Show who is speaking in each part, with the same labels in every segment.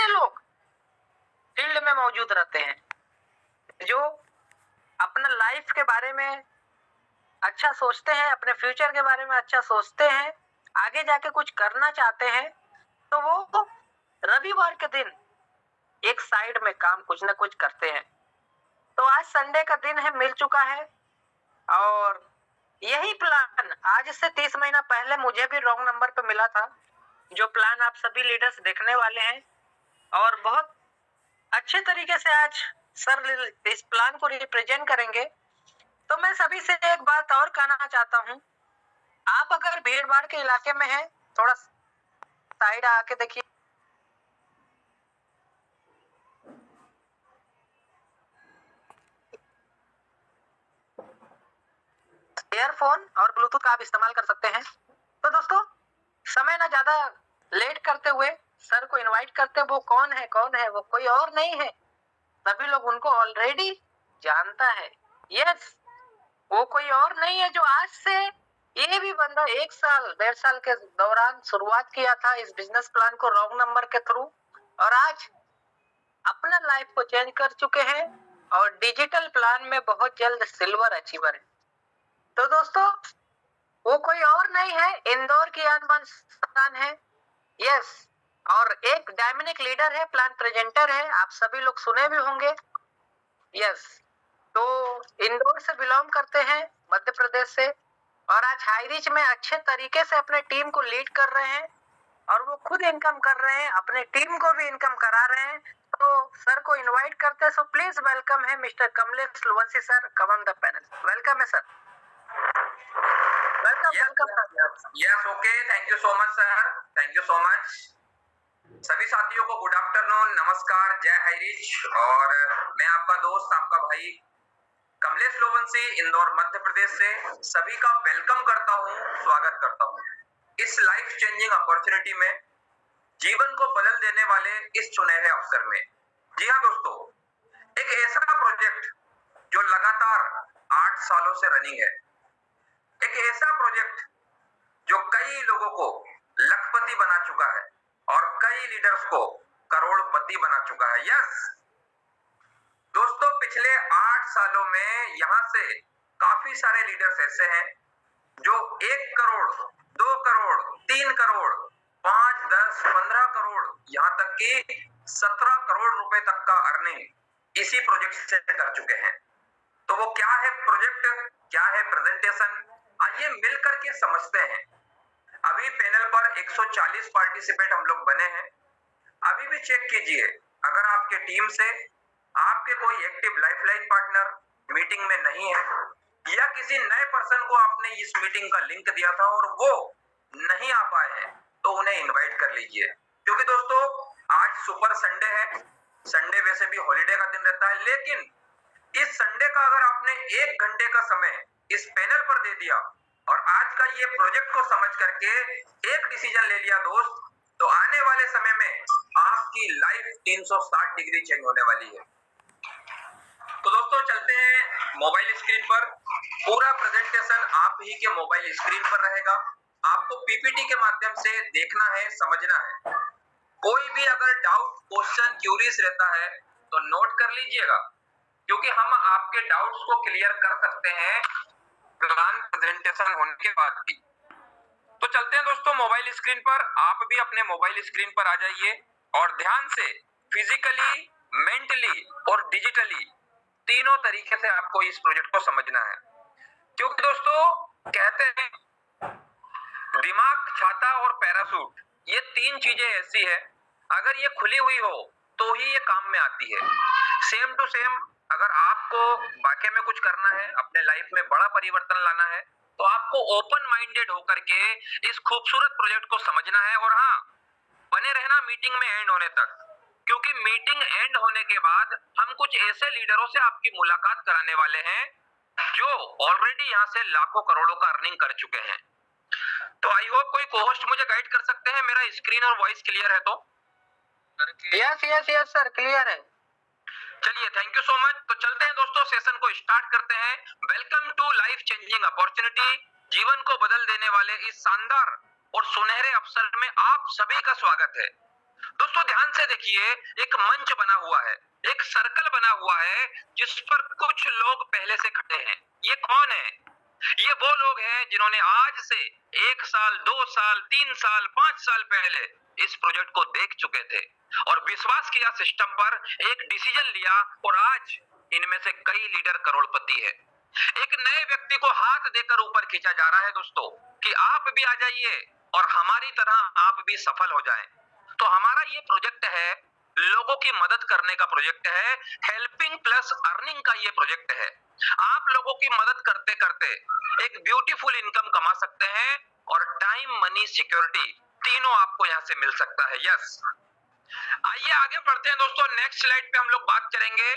Speaker 1: कितने लोग फील्ड में मौजूद रहते हैं जो अपना लाइफ के बारे में अच्छा सोचते हैं, अपने फ्यूचर के बारे में अच्छा सोचते हैं, आगे जाके कुछ करना चाहते हैं, तो वो रविवार के दिन एक साइड में काम कुछ ना कुछ करते हैं। तो आज संडे का दिन है, मिल चुका है, और यही प्लान आज से 30 महीना पहले मुझे भी रॉन्ग नंबर पे मिला था, जो प्लान आप सभी लीडर्स देखने वाले हैं। और बहुत अच्छे तरीके से आज सर इस प्लान को रिप्रेजेंट करेंगे। तो मैं सभी से एक बात और कहना चाहता हूँ, आप अगर भीड़ भाड़ के इलाके में हैं, थोड़ा साइड आके देखिए। ईयरफोन और ब्लूटूथ का आप इस्तेमाल कर सकते हैं। तो दोस्तों, समय ना ज्यादा लेट करते हुए सर को इनवाइट करते। वो कौन है? वो कोई और नहीं है, सभी लोग उनको ऑलरेडी जानता है। यस, वो कोई और नहीं है जो आज से, ये भी बंदा 1 साल 1.5 साल के दौरान शुरुआत किया था इस बिजनेस प्लान को रॉन्ग नंबर के थ्रू, और आज अपना लाइफ को चेंज कर चुके हैं और डिजिटल प्लान में बहुत जल्द सिल्वर अचीवर है। तो दोस्तों, वो कोई और नहीं है, इंदौर की आन शान है। यस, और एक डायनामिक लीडर है, प्लान प्रेजेंटर है, आप सभी लोग सुने भी होंगे। यस, तो इंदौर से बिलोंग करते हैं, मध्य प्रदेश से, और आज हाईरिच में अच्छे तरीके से अपने टीम को लीड कर रहे हैं, और वो खुद इनकम कर रहे हैं, अपने टीम को भी इनकम करा रहे हैं। तो सर को इनवाइट करते हैं। सो प्लीज वेलकम है mister Kamlesh Luvanshi sir, come on the panel. Welcome है sir. Welcome sir.
Speaker 2: Yes, okay, thank you so much sir, thank you so much. सभी साथियों को गुड आफ्टरनून, नमस्कार, जय हाईरिच। और मैं आपका दोस्त, आपका भाई कमलेश लुवंशी, इंदौर मध्य प्रदेश से सभी का वेलकम करता हूँ, स्वागत करता हूँ इस लाइफ चेंजिंग अपॉर्चुनिटी में, जीवन को बदल देने वाले इस सुनहरे अवसर में। जी हाँ दोस्तों, एक ऐसा प्रोजेक्ट जो लगातार 8 सालों से रनिंग है, एक ऐसा प्रोजेक्ट जो कई लोगों को लखपति बना चुका है और कई लीडर्स को करोड़पति बना चुका है। यस दोस्तों, पिछले 8 सालों में यहां से काफी सारे लीडर्स ऐसे हैं जो 1 करोड़, 2 करोड़, 3 करोड़, 5, 10, 15 करोड़, यहां तक कि 17 करोड़ रुपए तक का अर्निंग इसी प्रोजेक्ट से कर चुके हैं। तो वो क्या है प्रोजेक्ट, क्या है प्रेजेंटेशन, आइए मिलकर के समझते हैं। अभी पैनल पर 140 पार्टिसिपेंट हम लोग बने हैं। अभी भी चेक कीजिए, अगर आपके टीम से आपके कोई एक्टिव लाइफलाइन पार्टनर मीटिंग में नहीं है, या किसी नए पर्सन को आपने इस मीटिंग का लिंक दिया था और वो नहीं आ पाए हैं, तो उन्हें इनवाइट कर लीजिए। क्योंकि दोस्तों, आज सुपर संडे है। संडे वैसे भी हॉलीडे का दिन रहता है, लेकिन इस संडे का अगर आपने 1 घंटे का समय इस पैनल पर दे दिया और आज का ये प्रोजेक्ट को समझ करके एक डिसीजन ले लिया दोस्त, तो आने वाले समय में आपकी लाइफ 360 डिग्री चेंज होने वाली है। तो दोस्तों, चलते हैं मोबाइल स्क्रीन पर। पूरा प्रेजेंटेशन आप ही के मोबाइल स्क्रीन पर रहेगा, आपको पीपीटी के माध्यम से देखना है, समझना है। कोई भी अगर डाउट, क्वेश्चन, क्यूरीज रहता है तो नोट कर लीजिएगा, क्योंकि हम आपके डाउट्स को क्लियर कर सकते हैं प्लान प्रेजेंटेशन होने के बाद भी। तो चलते हैं दोस्तों मोबाइल स्क्रीन पर। आप भी अपने मोबाइल स्क्रीन पर आ जाइए और ध्यान से फिजिकली, मेंटली और डिजिटली तीनों तरीके से आपको इस प्रोजेक्ट को समझना है। क्योंकि दोस्तों कहते हैं दिमाग, छाता और पैराशूट, ये 3 चीजें ऐसी है, अगर ये खुली हुई हो तो ही ये काम में आती है। सेम टू सेम अगर आपको वाकई में कुछ करना है, अपने लाइफ में बड़ा परिवर्तन लाना है, तो आपको ओपन माइंडेड होकर के इस खूबसूरत प्रोजेक्ट को समझना है। और हाँ, बने रहना मीटिंग में एंड होने तक, क्योंकि मीटिंग एंड होने के बाद हम कुछ ऐसे लीडरों से आपकी मुलाकात कराने वाले हैं जो ऑलरेडी यहाँ से लाखों करोड़ों का अर्निंग कर चुके हैं। तो आई होप कोई कोहोस्ट मुझे गाइड कर सकते हैं। मेरा स्क्रीन और वॉइस क्लियर है तो?
Speaker 1: यस सर, क्लियर है।
Speaker 2: चलिए, थैंक यू सो मच। तो चलते हैं दोस्तों, सेशन को स्टार्ट करते हैं। Welcome to life changing opportunity, जीवन को बदल देने वाले इस शानदार और सुनहरे अवसर में आप सभी का स्वागत है। दोस्तों ध्यान से देखिए, एक मंच बना हुआ है, एक सर्कल बना हुआ है जिस पर कुछ लोग पहले से खड़े हैं। ये कौन है? ये वो लोग हैं जिन्होंने आज से 1 साल, 2 साल, 3 साल, 5 साल पहले इस प्रोजेक्ट को देख चुके थे और विश्वास किया सिस्टम पर, एक डिसीजन लिया और आज इनमें से कई लीडर करोड़पति है। एक नए व्यक्ति को हाथ देकर ऊपर खींचा जा रहा है दोस्तों कि आप भी आ जाइए और हमारी तरह आप भी सफल हो जाएं। तो हमारा ये प्रोजेक्ट है, लोगों की मदद करने का प्रोजेक्ट है, हेल्पिंग प्लस अर्निंग का ये प्रोजेक्ट है। आप लोगों की मदद करते करते एक ब्यूटीफुल इनकम कमा सकते हैं और टाइम, मनी, सिक्योरिटी तीनों आपको यहाँ से मिल सकता है। यस, आइए आगे बढ़ते हैं दोस्तों। नेक्स्ट स्लाइड पे हम लोग बात करेंगे।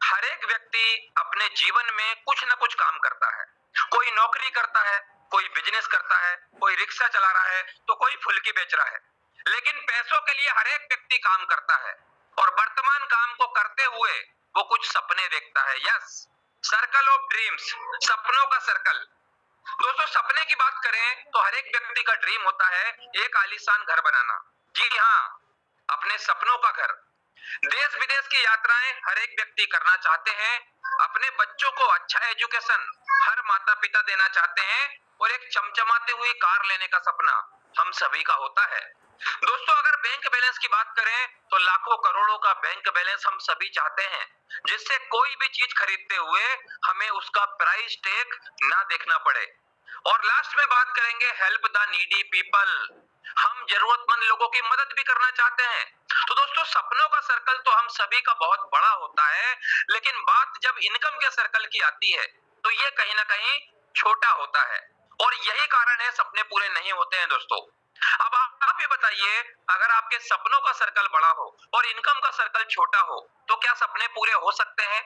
Speaker 2: हर एक व्यक्ति अपने जीवन में कुछ ना कुछ काम करता है। कोई नौकरी करता है, कोई बिजनेस करता है, कोई रिक्शा चला रहा है, तो कोई फुल्की बेच रहा है। लेकिन पैसों के लिए हर एक व्यक्ति काम करता है और वर्तमान काम को करते हुए वो कुछ सपने देखता है। यस, सर्कल ऑफ ड्रीम्स, सपनों का सर्कल। दोस्तों सपने की बात करें तो हर एक व्यक्ति का ड्रीम होता है एक आलीशान घर बनाना। जी हाँ, अपने सपनों का घर। देश विदेश की यात्राएं हर एक व्यक्ति करना चाहते हैं। अपने बच्चों को अच्छा एजुकेशन हर माता पिता देना चाहते हैं और एक चमचमाती हुई कार लेने का सपना हम सभी का होता है। दोस्तों अगर बैंक बैलेंस की बात करें तो लाखों करोड़ों का बैंक बैलेंस हम सभी चाहते हैं, जिससे कोई भी चीज खरीदते हुए हमें उसका प्राइस टैग ना देखना पड़े। और लास्ट में बात करेंगे हेल्प द नीडी पीपल। हम जरूरतमंद लोगों की मदद भी करना चाहते हैं। तो दोस्तों सपनों का सर्कल तो हम सभी का बहुत बड़ा होता है, लेकिन बात जब इनकम के सर्कल की आती है तो ये कहीं ना कहीं छोटा होता है और यही कारण है सपने पूरे नहीं होते हैं दोस्तों। अब आप ये बताइए, अगर आपके सपनों का सर्कल बड़ा हो और इनकम का सर्कल छोटा हो तो क्या सपने पूरे हो सकते हैं?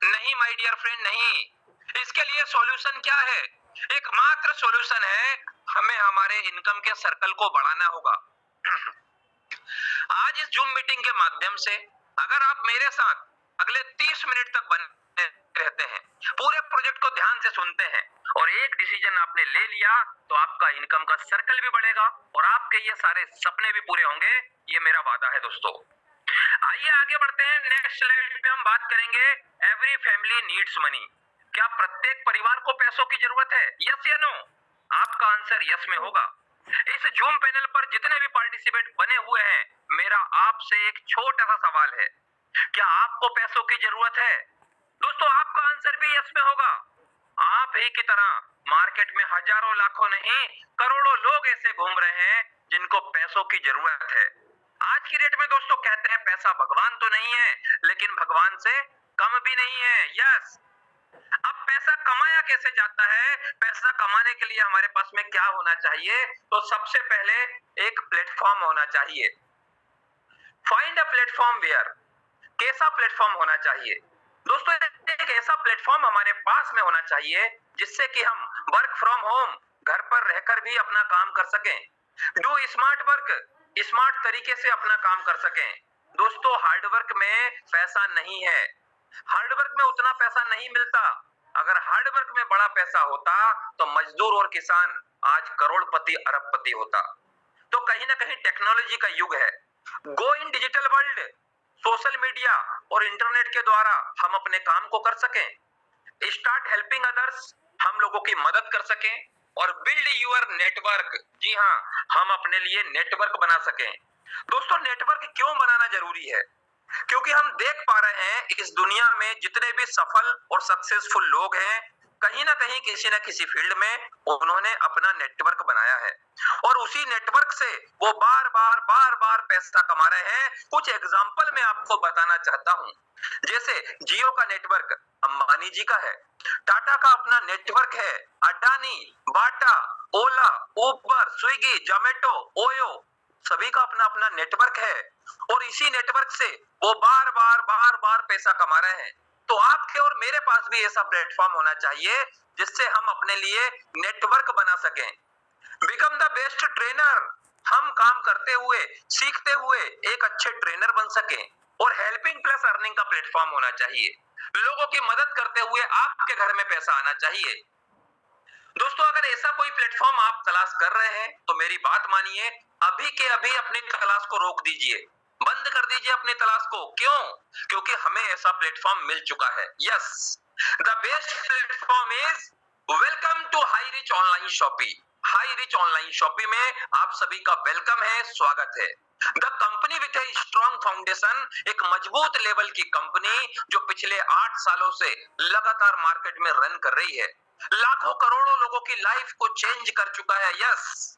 Speaker 2: नहीं माय डियर फ्रेंड, नहीं। इसके लिए सॉल्यूशन क्या है? एकमात्र सॉल्यूशन है, हमें हमारे इनकम के सर्कल को बढ़ाना होगा। आज इस जूम मीटिंग के माध्यम से अगर आप मेरे साथ अगले 30 मिनट तक बने रहते हैं, पूरे प्रोजेक्ट को ध्यान से सुनते हैं और एक डिसीजन आपने ले लिया, तो आपका इनकम का सर्कल भी बढ़ेगा और आपके ये सारे सपने भी पूरे होंगे। ये मेरा वादा है दोस्तों। आइए आगे बढ़ते हैं। नेक्स्ट स्लाइड पे हम बात करेंगे एवरी फैमिली नीड्स मनी। क्या प्रत्येक परिवार को पैसों की जरूरत है? यस या नो? आपका आंसर यस में होगा। इस जूम पैनल पर जितने भी पार्टिसिपेंट बने हुए हैं, मेरा आपसे एक छोटा सा सवाल है, क्या आपको पैसों की जरूरत है? दोस्तों आपका आंसर भी यस में होगा। आप ही की तरह मार्केट में हजारों लाखों नहीं करोड़ों लोग ऐसे घूम रहे हैं जिनको पैसों की जरूरत है। आज की डेट में दोस्तों कहते हैं पैसा भगवान तो नहीं है, लेकिन भगवान से कम भी नहीं है। यस, अब पैसा कमाया कैसे जाता है? पैसा कमाने के लिए हमारे पास में क्या होना चाहिए? तो सबसे पहले एक प्लेटफॉर्म होना चाहिए। Find a platform where. कैसा प्लेटफॉर्म होना चाहिए? दोस्तों एक ऐसा प्लेटफॉर्म हमारे पास में होना चाहिए जिससे कि हम वर्क फ्रॉम होम घर पर रहकर भी अपना काम कर सकें। डू स्मार्ट वर्क, स्मार्ट तरीके से अपना काम कर सकें। दोस्तों हार्ड वर्क में पैसा नहीं है, हार्ड वर्क में उतना पैसा नहीं मिलता। अगर हार्ड वर्क में बड़ा पैसा होता तो मजदूर और किसान आज करोड़पति अरबपति होता। तो कहीं ना कहीं टेक्नोलॉजी का युग है। Go in digital world. Social media और इंटरनेट के द्वारा हम अपने काम को कर सकें। स्टार्ट हेल्पिंग अदर्स, हम लोगों की मदद कर सकें और बिल्ड यूर नेटवर्क। जी हाँ, हम अपने लिए नेटवर्क बना सकें। दोस्तों नेटवर्क क्यों बनाना जरूरी है? क्योंकि हम देख पा रहे हैं इस दुनिया में जितने भी सफल और सक्सेसफुल लोग हैं, कहीं ना कहीं किसी न किसी फील्ड में उन्होंने अपना नेटवर्क बनाया है और उसी नेटवर्क से वो बार बार पैसा कमा रहे हैं। कुछ एग्जांपल मैं आपको बताना चाहता हूं। जैसे जियो का नेटवर्क अंबानी जी का है, टाटा का अपना नेटवर्क है, अडानी, बाटा, ओला, उबर, स्विगी, जोमेटो, ओयो, सभी का अपना अपना नेटवर्क है और इसी नेटवर्क से वो बार बार पैसा कमा रहे हैं। तो आपके और मेरे पास भी ऐसा प्लेटफॉर्म होना चाहिए जिससे हम अपने लिए नेटवर्क बना सकें। बिकम द बेस्ट ट्रेनर, हम काम करते हुए सीखते हुए एक अच्छे ट्रेनर बन सकें। और हेल्पिंग प्लस अर्निंग का प्लेटफॉर्म होना चाहिए। लोगों की मदद करते हुए आपके घर में पैसा आना चाहिए। दोस्तों अगर ऐसा कोई प्लेटफॉर्म आप तलाश कर रहे हैं तो मेरी बात मानिए, अभी के अभी अपनी तलाश को रोक दीजिए, बंद बंद कर दीजिए अपनी तलाश को। क्यों? क्योंकि हमें ऐसा प्लेटफॉर्म मिल चुका है। Yes, the best platform is welcome to High Rich online shopping. High Rich online shopping में आप सभी का वेलकम है, स्वागत है। The company with a strong foundation, एक मजबूत लेवल की कंपनी जो पिछले 8 सालों से लगातार मार्केट में रन कर रही है, लाखों करोड़ों लोगों की लाइफ को चेंज कर चुका है। यस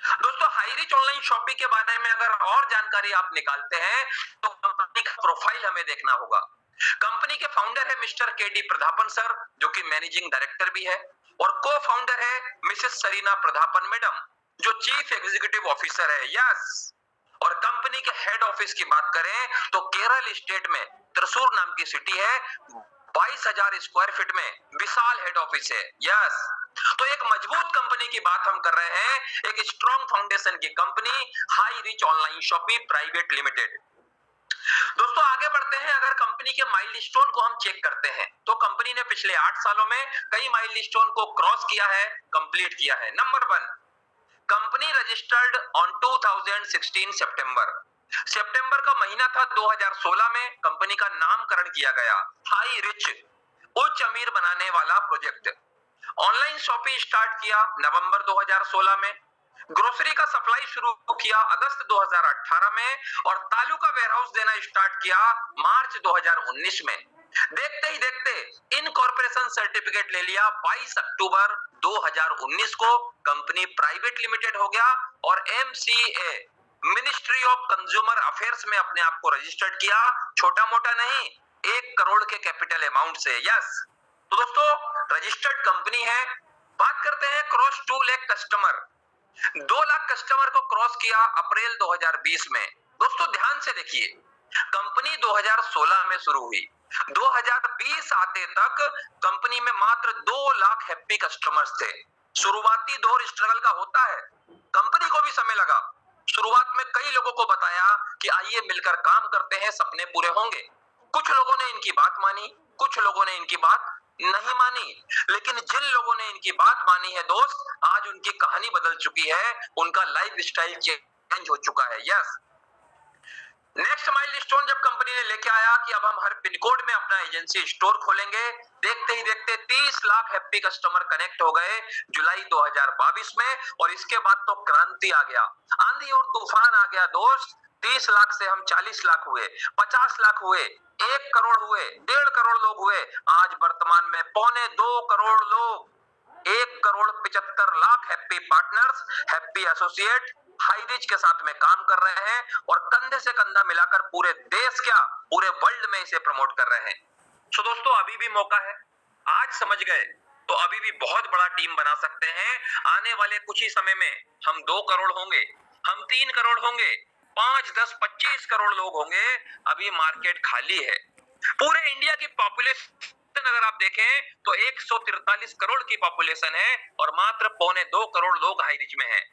Speaker 2: दोस्तों, हाई रिच ऑनलाइन शॉपिंग के बारे में अगर और जानकारी आप निकालते हैं तो कंपनी का प्रोफाइल हमें देखना होगा। कंपनी के फाउंडर है मिस्टर केडी प्रधापन सर, जो कि मैनेजिंग डायरेक्टर भी है, और को फाउंडर है मिसेस सरीना प्रधापन मैडम, जो चीफ एग्जीक्यूटिव ऑफिसर है। यस, और कंपनी के हेड ऑफिस की बात करें तो केरल स्टेट में त्रिशूर नाम की सिटी है, 22,000 स्क्वायर फीट में विशाल हेड ऑफिस है। यस, तो एक मजबूत कंपनी की बात हम कर रहे हैं, एक स्ट्रॉन्ग फाउंडेशन की company high Rich online shopping private limited. दोस्तों आगे बढ़ते हैं। अगर कंपनी के माइलस्टोन को हम चेक करते हैं तो कंपनी ने पिछले 8 सालों में कई माइलस्टोन को क्रॉस किया है, कंप्लीट किया है। नंबर 1, कंपनी रजिस्टर्ड ऑन 2016 सितंबर का महीना था 2016 में कंपनी का नामकरण किया गया हाई रिच, उच्च अमीर बनाने वाला प्रोजेक्ट। ऑनलाइन शॉपिंग स्टार्ट किया नवंबर 2016 में, ग्रोसरी का सप्लाई शुरू किया अगस्त 2018 में, और तालु का वेयरहाउस देना स्टार्ट किया मार्च 2019 में। देखते ही देखते इनकॉर्पोरेशन सर्टिफिकेट ले लिया 22 अक्टूबर 2019 को, कंपनी प्राइवेट लिमिटेड हो गया, और MCA ministry of consumer affairs में अपने आप को रजिस्टर्ड किया, छोटा मोटा नहीं, 1 करोड़ के कैपिटल अमाउंट से। यस, तो दोस्तों रजिस्टर्ड कंपनी है। बात करते हैं cross 2 lakh customer, 2 lakh customer को क्रॉस किया अप्रैल 2020 में। दोस्तों ध्यान से देखिए, कंपनी 2016 में शुरू हुई, 2020 आते तक कंपनी में मात्र 2 लाख हैप्पी कस्टमर्स थे। शुरुआती दौर स्ट्रगल का होता है, कंपनी को भी समय लगा। शुरुआत में कई लोगों को बताया कि आइए मिलकर काम करते हैं, सपने पूरे होंगे। कुछ लोगों ने इनकी बात मानी, कुछ लोगों ने इनकी बात नहीं मानी, लेकिन जिन लोगों ने इनकी बात मानी है दोस्त, आज उनकी कहानी बदल चुकी है, उनका लाइफ स्टाइल चेंज हो चुका है। यस, नेक्स्ट माइलस्टोन जब कंपनी ने लेके आया कि अब हम हर पिन कोड में अपना एजेंसी स्टोर खोलेंगे, देखते ही देखते 30 लाख हैप्पी कस्टमर कनेक्ट हो गए जुलाई 2022 में, और इसके बाद तो क्रांति आ गया, आंधी और तूफान आ गया दोस्त। 30 लाख से हम 40 लाख हुए, 50 लाख हुए, 1 करोड़ हुए, 1.5 करोड़ लोग हुए, आज वर्तमान में 2.25 करोड़ लोग, 1 crore 75 lakh happy partners, happy associate high rich के साथ में काम कर रहे हैं, और कंधे से कंधा मिलाकर पूरे देश क्या पूरे वर्ल्ड में इसे प्रमोट कर रहे हैं। सो दोस्तों अभी भी मौका है, आज समझ गए तो अभी भी बहुत बड़ा टीम बना सकते हैं। आने वाले कुछ ही समय में हम 2 करोड़ होंगे, हम 3 करोड़ होंगे, 5, 10, 25 करोड़ लोग होंगे। अभी मार्केट खाली है। पूरे इंडिया की पॉपुलेशन अगर आप देखें तो 143 करोड़ की पॉपुलेशन है, और मात्र 2.25 करोड़ लोग हाई रिच में हैं।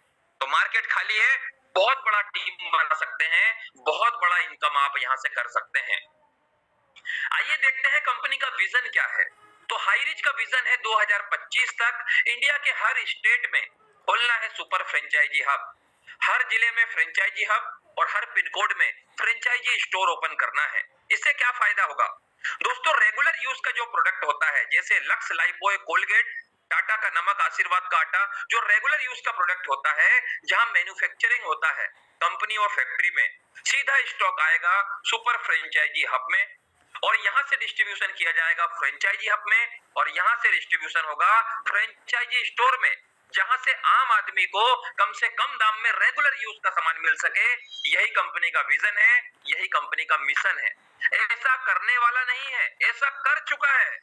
Speaker 2: तो मार्केट खाली है, बहुत बड़ा टीम बना सकते हैं, बहुत बड़ा इनकम आप यहां से कर सकते हैं। आइए देखते हैं कंपनी का विजन क्या है। तो हाई रिच का विजन है 2025 तक इंडिया के हर स्टेट में खोलना है सुपर फ्रेंचाइजी हब, हर जिले में फ्रेंचाइजी हब, और हर पिन कोड में फ्रेंचाइजी स्टोर ओपन करना है। इससे क्या फायदा होगा दोस्तों? रेगुलर यूज का जो प्रोडक्ट होता है, जैसे लक्स, लाइफबॉय, कोलगेट, टाटा का नमक, आशीर्वाद का आटा, जो रेगुलर यूज का प्रोडक्ट होता है, जहां मैन्युफैक्चरिंग होता है कंपनी और फैक्ट्री में, सीधा स्टॉक आएगा सुपर फ्रेंचाइजी हब में, और यहां से डिस्ट्रीब्यूशन किया जाएगा फ्रेंचाइजी हब में, और यहां से डिस्ट्रीब्यूशन होगा फ्रेंचाइजी स्टोर में, जहां से आम आदमी को कम से कम दाम में रेगुलर यूज का सामान मिल सके। यही कंपनी का विजन है, यही कंपनी का मिशन है। ऐसा करने वाला नहीं है, ऐसा कर चुका है।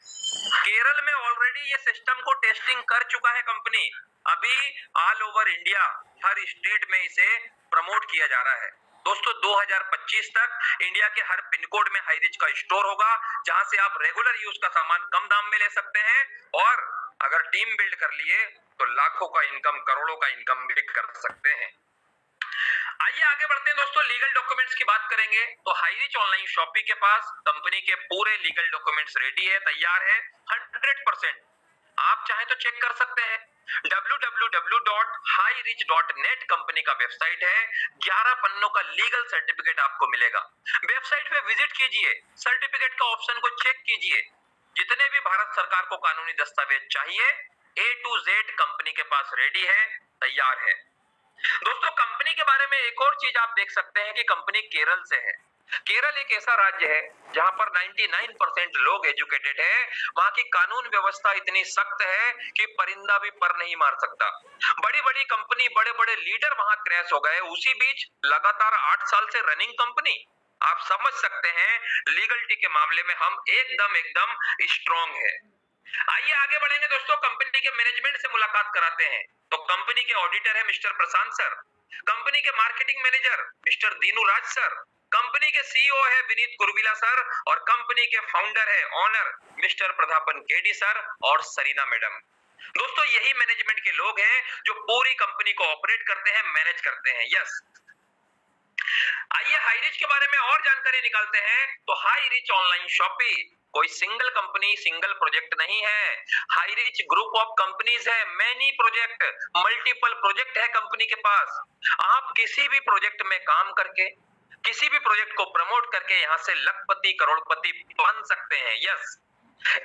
Speaker 2: केरल में ऑलरेडी ये सिस्टम को टेस्टिंग कर चुका है कंपनी। अभी ऑल ओवर इंडिया हर स्टेट में इसे प्रमोट किया जा रहा है। दोस्तों 2025 तक इंडिया के हर पिन कोड में हाई रिच का स्टोर होगा, जहां से आप रेगुलर यूज का सामान कम दाम में ले सकते हैं, और अगर टीम बिल्ड कर लिए तो लाखों का इनकम, करोड़ों का इनकम भी कर सकते हैं। आइए आगे बढ़ते हैं दोस्तों, लीगल डॉक्यूमेंट्स की बात करेंगे। तो हाई रिच ऑनलाइन शॉपिंग के पास कंपनी के पूरे लीगल डॉक्यूमेंट्स रेडी है, तैयार है 100%। आप चाहे तो चेक कर सकते हैं, www.highreach.net कंपनी का वेबसाइट है। 11 पन्नों का लीगल सर्टिफिकेट आपको मिलेगा। वेबसाइट पे विजिट कीजिए, सर्टिफिकेट का ऑप्शन को चेक कीजिए। जितने भी भारत सरकार को कानूनी दस्तावेज चाहिए A to Z कंपनी के पास रेडी है, तैयार है। दोस्तों, कंपनी के बारे में एक और चीज आप देख सकते हैं कि कंपनी केरल से है। केरल एक ऐसा राज्य है जहां पर 99% लोग एजुकेटेड है। वहां की कानून व्यवस्था इतनी सख्त है कि परिंदा भी पर नहीं मार सकता। बड़ी बड़ी कंपनी, बड़े बड़े लीडर वहां क्रैश हो गए। उसी बीच लगातार 8 साल से रनिंग कंपनी। आप समझ सकते हैं लीगलिटी के मामले में हम एकदम स्ट्रॉन्ग है। आइए आगे बढ़ेंगे दोस्तों, कंपनी के मैनेजमेंट से मुलाकात कराते हैं। तो कंपनी के ऑडिटर है मिस्टर प्रशांत सर, कंपनी के मार्केटिंग मैनेजर मिस्टर दीनू राज सर, कंपनी के सीईओ है विनीत कुरविला सर, और कंपनी के फाउंडर है ऑनर मिस्टर प्रधापन केडी सर और सरीना मैडम। दोस्तों, यही मैनेजमेंट के लोग हैं जो पूरी कंपनी को ऑपरेट करते हैं, मैनेज करते हैं। यस, आइए हाईरिच के बारे में और जानकारी निकालते हैं। तो हाईरिच ऑनलाइन शॉपिंग कोई सिंगल कंपनी, सिंगल प्रोजेक्ट नहीं है। हाईरिच ग्रुप ऑफ कंपनीज है, मैनी प्रोजेक्ट, मल्टीपल प्रोजेक्ट है कंपनी के पास। आप किसी भी प्रोजेक्ट में काम करके, किसी भी प्रोजेक्ट को प्रमोट करके यहां से लखपति करोड़पति बन सकते हैं। यस,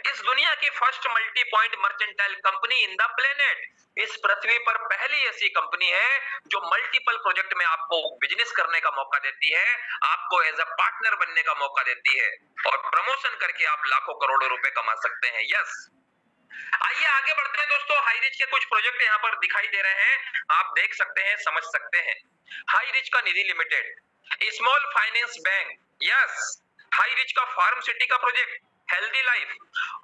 Speaker 2: इस दुनिया की first multi point mercantile company in the planet, इस पृथ्वी पर पहली ऐसी कंपनी है जो मल्टीपल प्रोजेक्ट में आपको बिजनेस करने का मौका देती है, आपको एज अ पार्टनर बनने का मौका देती है, और प्रमोशन करके आप लाखों करोड़ों रुपए कमा सकते हैं। यस, आइए आगे बढ़ते हैं दोस्तों। हाईरिच के कुछ प्रोजेक्ट यहाँ पर दिखाई दे रहे हैं, आप देख सकते हैं, समझ सकते हैं। हाईरिच का Nidhi limited, small finance bank. Yes, Hirich का फार्म सिटी का प्रोजेक्ट हेल्दी लाइफ,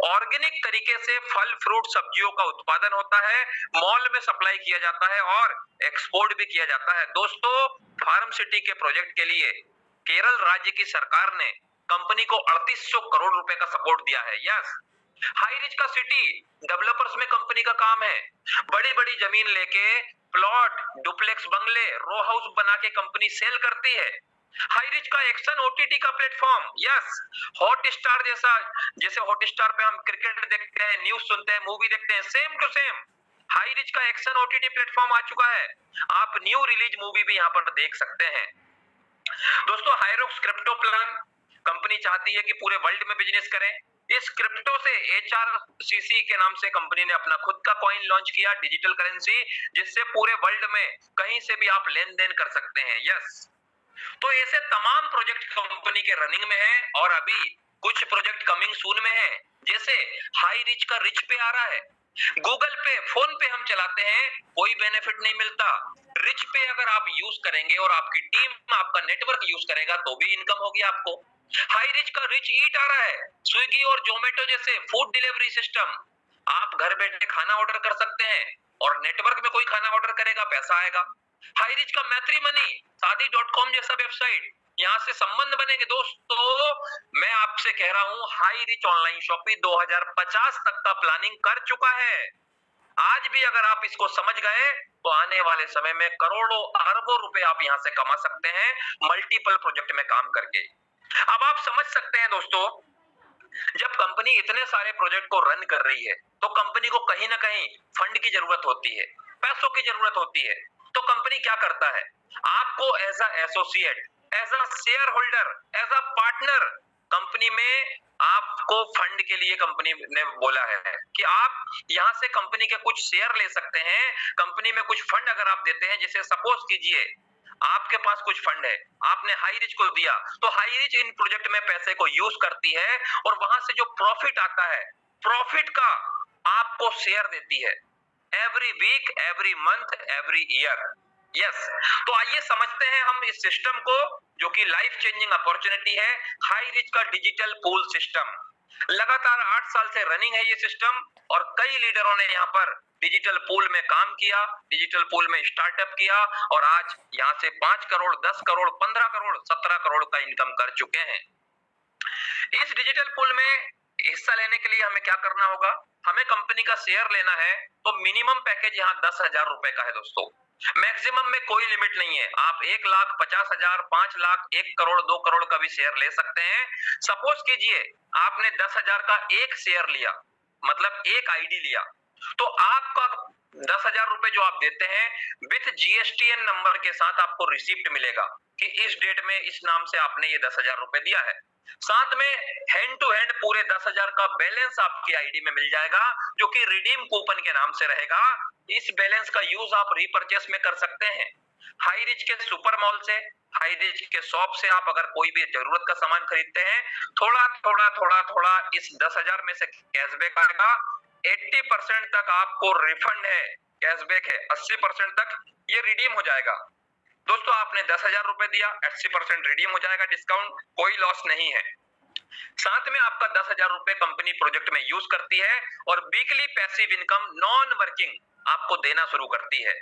Speaker 2: ऑर्गेनिक तरीके से फल फ्रूट सब्जियों का उत्पादन होता है, मॉल में सप्लाई किया जाता है और एक्सपोर्ट भी किया जाता है। दोस्तों, फार्म सिटी के प्रोजेक्ट के लिए केरल राज्य की सरकार ने कंपनी को 3800 करोड़ रुपए का सपोर्ट दिया है। यस, हाईरिच का सिटी डेवलपर्स में कंपनी का काम है। बड़ी बड़ी जमीन लेके प्लॉट, डुप्लेक्स बंगले, रो हाउस बना के कंपनी सेल करती है। हाईरिच का एक्शन ओटीटी का प्लेटफॉर्म। यस, हॉट स्टार जैसा, जैसे हॉट स्टार पे हम क्रिकेट देखते हैं, न्यूज सुनते हैं, मूवी देखते हैं, सेम टू सेम हाईरिच का एक्शन ओटीटी प्लेटफॉर्म आ चुका है। आप न्यू रिलीज मूवी भी यहाँ पर देख सकते हैं। दोस्तों, हायरोक्स क्रिप्टो प्लान, कंपनी चाहती है कि पूरे वर्ल्ड में बिजनेस करें। इस क्रिप्टो से HRCC के नाम से कंपनी ने अपना खुद का कॉइन लॉन्च किया, डिजिटल करेंसी, जिससे पूरे वर्ल्ड में कहीं से भी आप लेन देन कर सकते हैं। यस, तो ऐसे तमाम प्रोजेक्ट कंपनी के रनिंग में है, और अभी कुछ प्रोजेक्ट कमिंग सून में है। जैसे हाईरिच का रिच पे आ रहा है, गूगल पे, फोन पे हम चलाते हैं, कोई बेनिफिट नहीं मिलता। रिच पे अगर आप यूज करेंगे और आपकी टीम आपका नेटवर्क यूज करेगा तो भी इनकम होगी आपको। हाईरिच का रिच ईट आ रहा है, स्विगी और जोमेटो जैसे फूड डिलीवरी सिस्टम। आप घर बैठे खाना ऑर्डर कर सकते हैं और नेटवर्क में कोई खाना ऑर्डर करेगा, पैसा आएगा। हाईरिच का मैट्रिमनी, शादी.com जैसा वेबसाइट, यहाँ से संबंध बनेंगे। दोस्तों, मैं आपसे कह रहा हूँ, हाईरिच ऑनलाइन शॉपिंग 2050 तक का प्लानिंग कर चुका है। आज भी अगर आप इसको समझ गए तो आने वाले समय में करोड़ों अरबों रुपए आप यहाँ से कमा सकते हैं मल्टीपल प्रोजेक्ट में काम करके। अब आप समझ सकते हैं दोस्तों, जब कंपनी इतने सारे प्रोजेक्ट को रन कर रही है तो कंपनी को कहीं ना कहीं फंड की जरूरत होती है, पैसों की जरूरत होती है। तो कंपनी क्या करता है, आपको as a associate, as a shareholder, as a partner company में आपको फंड के लिए कंपनी ने बोला है कि आप यहां से कंपनी के कुछ शेयर ले सकते हैं। कंपनी में कुछ फंड अगर आप देते हैं, जैसे सपोज कीजिए आपके पास कुछ फंड है, आपने हाईरिच को दिया, तो हाईरिच इन प्रोजेक्ट में पैसे को यूज करती है और वहां से जो प्रॉफिट आता है, प्रॉफिट का आपको शेयर देती है, every week, every month, every year. Yes, तो आइए समझते हैं हम इस सिस्टम को, जो कि लाइफ चेंजिंग अपॉर्चुनिटी है, हाईरिच का डिजिटल पूल सिस्टम। लगातार 8 साल से रनिंग है ये सिस्टम, और कई लीडरों ने यहाँ पर डिजिटल पूल में काम किया, डिजिटल पूल में स्टार्टअप किया, और आज यहाँ से 5 करोड़, 10 करोड़, 15 करोड़, 17 करोड़ का इनकम कर चुके हैं। इस डिजिटल पूल में हिस्सा लेने के लिए हमें क्या करना होगा, हमें कंपनी का शेयर लेना है। तो मिनिमम पैकेज यहाँ 10,000 रुपए का है दोस्तों, मैक्सिमम में कोई लिमिट नहीं है। आप 1,50,000, 5 लाख, 1 करोड़, 2 करोड़ का भी शेयर ले सकते हैं। सपोज कीजिए आपने 10,000 का एक शेयर लिया, मतलब एक आईडी लिया, तो आपका 10,000 रुपए जो आप देते हैं विथ GSTN नंबर के साथ आपको रिसिप्ट मिलेगा कि इस डेट में इस नाम से आपने ये 10,000 रुपए दिया है। साथ में हैंड टू हैंड पूरे 10,000 का बैलेंस आपकी आईडी में मिल जाएगा, जो कि रिडीम कूपन के नाम से रहेगा। इस बैलेंस का यूज आप रीपर्चेस में कर सकते हैं। हाई रिच के सुपर मॉल से, हाई रिच के शॉप से आप अगर कोई भी जरूरत का सामान खरीदते हैं, थोड़ा थोड़ा थोड़ा थोड़ा इस 10,000 में से कैशबैक आएगा। 80% तक आपको रिफंड है, कैशबैक है। 80% तक ये रिडीम हो जाएगा। दोस्तों आपने 10,000 रुपए दिया, 80% रिडीम हो जाएगा डिस्काउंट, कोई लॉस नहीं है। साथ में आपका 10,000 रुपए कंपनी प्रोजेक्ट में यूज करती है और weekly passive income non working आपको देना शुरू करती है।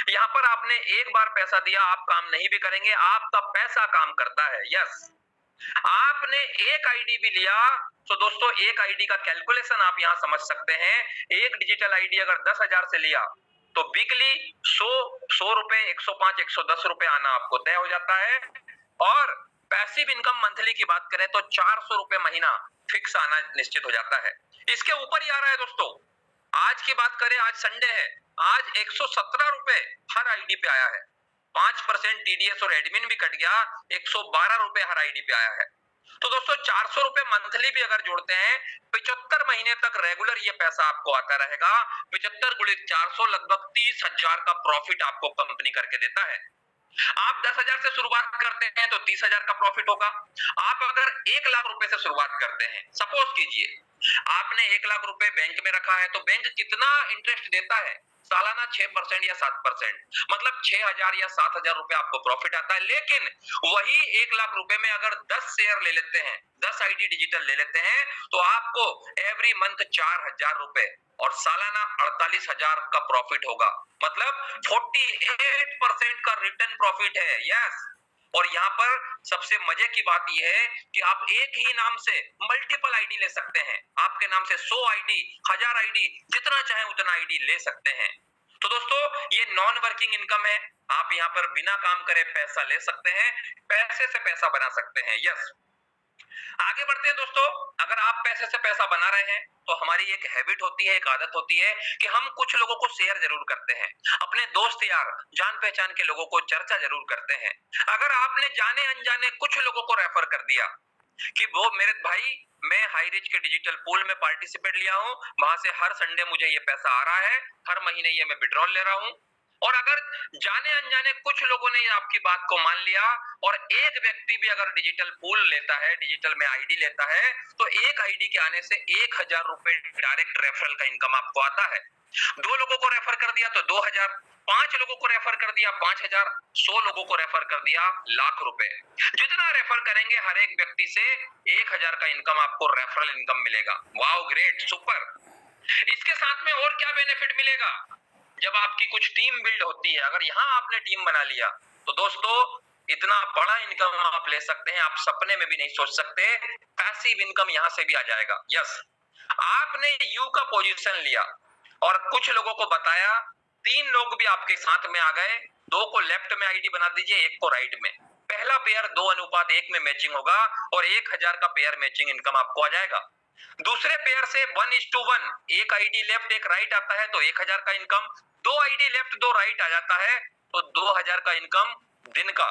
Speaker 2: यहाँ पर आपने एक बार पैसा दिया, आप काम नहीं भी करेंगे, आपका पैसा काम करता है। यस, आपने एक आईडी भी लिया तो दोस्तों एक आईडी का कैलकुलेशन आप यहां समझ सकते हैं। एक डिजिटल आईडी अगर 10,000 से लिया तो वीकली 100 रुपए, 105, 110 रुपए आना आपको तय हो जाता है। और पैसिव इनकम मंथली की बात करें तो 400 रुपए महीना फिक्स आना निश्चित हो जाता है। इसके ऊपर ही आ रहा है दोस्तों। आज की बात करें, आज संडे है, आज 117 रुपए हर आईडी पे आया है। 5% TDS और एडमिन भी कट गया, 112 रुपए हर आईडी पे आया है। तो दोस्तों 400 रुपए मंथली भी अगर जोड़ते हैं, 75 महीने तक रेगुलर ये पैसा आपको आता रहेगा। 75 गुणे 400 लगभग 30,000 का प्रॉफिट आपको कंपनी करके देता है। आप 10,000 से शुरुआत करते हैं तो 30,000 का प्रॉफिट होगा। आप अगर 1 लाख रुपए से शुरुआत करते हैं, सपोज कीजिए आपने 1 लाख रुपए बैंक में रखा है, तो बैंक कितना इंटरेस्ट देता है? सालाना 6% या 7%, मतलब 6,000 या 7,000 रुपए आपको प्रॉफिट आता है। लेकिन वही 1 लाख रुपए में अगर 10 शेयर ले लेते हैं, 10 आईडी डिजिटल ले लेते हैं, तो आपको एवरी मंथ 4,000 रुपए और सालाना 48,000 का प्रॉफिट होगा। मतलब 48% का रिटर्न प्रॉफिट है। यस, और यहाँ पर सबसे मजे की बात यह है कि आप एक ही नाम से मल्टीपल आईडी ले सकते हैं। आपके नाम से 100 आईडी, 1000 आईडी, जितना चाहे उतना आईडी ले सकते हैं। तो दोस्तों ये नॉन वर्किंग इनकम है। आप यहाँ पर बिना काम करे पैसा ले सकते हैं, पैसे से पैसा बना सकते हैं। यस, आगे बढ़ते हैं दोस्तों। अगर आप पैसे से पैसा बना रहे हैं तो हमारी एक हैबिट होती है, एक आदत होती है कि हम कुछ लोगों को शेयर जरूर करते हैं, अपने दोस्त यार, जान पहचान के लोगों को चर्चा जरूर करते हैं। अगर आपने जाने अनजाने कुछ लोगों को रेफर कर दिया कि वो मेरे भाई, मैं हाई रिच के डिजिटल पूल में पार्टिसिपेट लिया हूं, वहां से हर संडे मुझे ये पैसा आ रहा है, हर महीने ये मैं विड्रॉल ले रहा हूं, और अगर जाने अनजाने कुछ लोगों ने आपकी बात को मान लिया और एक व्यक्ति भी अगर डिजिटल पूल लेता है, डिजिटल में आईडी लेता है, तो एक आईडी के आने से 1,000 रुपए डायरेक्ट रेफरल का इनकम आपको आता है। 2 लोगों को रेफर कर दिया तो 2,000, 5 लोगों को रेफर कर दिया 5,000, 100 लोगों को रेफर कर दिया लाख रुपए। जितना रेफर करेंगे हर एक व्यक्ति से 1,000 का इनकम आपको रेफरल इनकम मिलेगा। Wow, great, super. इसके साथ में और क्या बेनिफिट मिलेगा? जब आपकी कुछ टीम बिल्ड होती है, अगर यहाँ आपने टीम बना लिया तो दोस्तों इतना बड़ा इनकम आप ले सकते हैं, आप सपने में भी नहीं सोच सकते। पैसिव इनकम यहाँ से भी आ जाएगा। यस, आपने यू का पोजीशन लिया और कुछ लोगों को बताया, 3 लोग भी आपके साथ में आ गए, 2 को लेफ्ट में आईडी बना दीजिए, 1 को राइट में। पहला पेयर 2:1 में मैचिंग होगा और 1,000 का पेयर मैचिंग इनकम आपको आ जाएगा। दूसरे पेयर से 1:1, एक आईडी लेफ्ट एक राइट आता है तो 1,000 का इनकम। 2 आईडी लेफ्ट 2 राइट आ जाता है तो 2,000 का इनकम दिन का।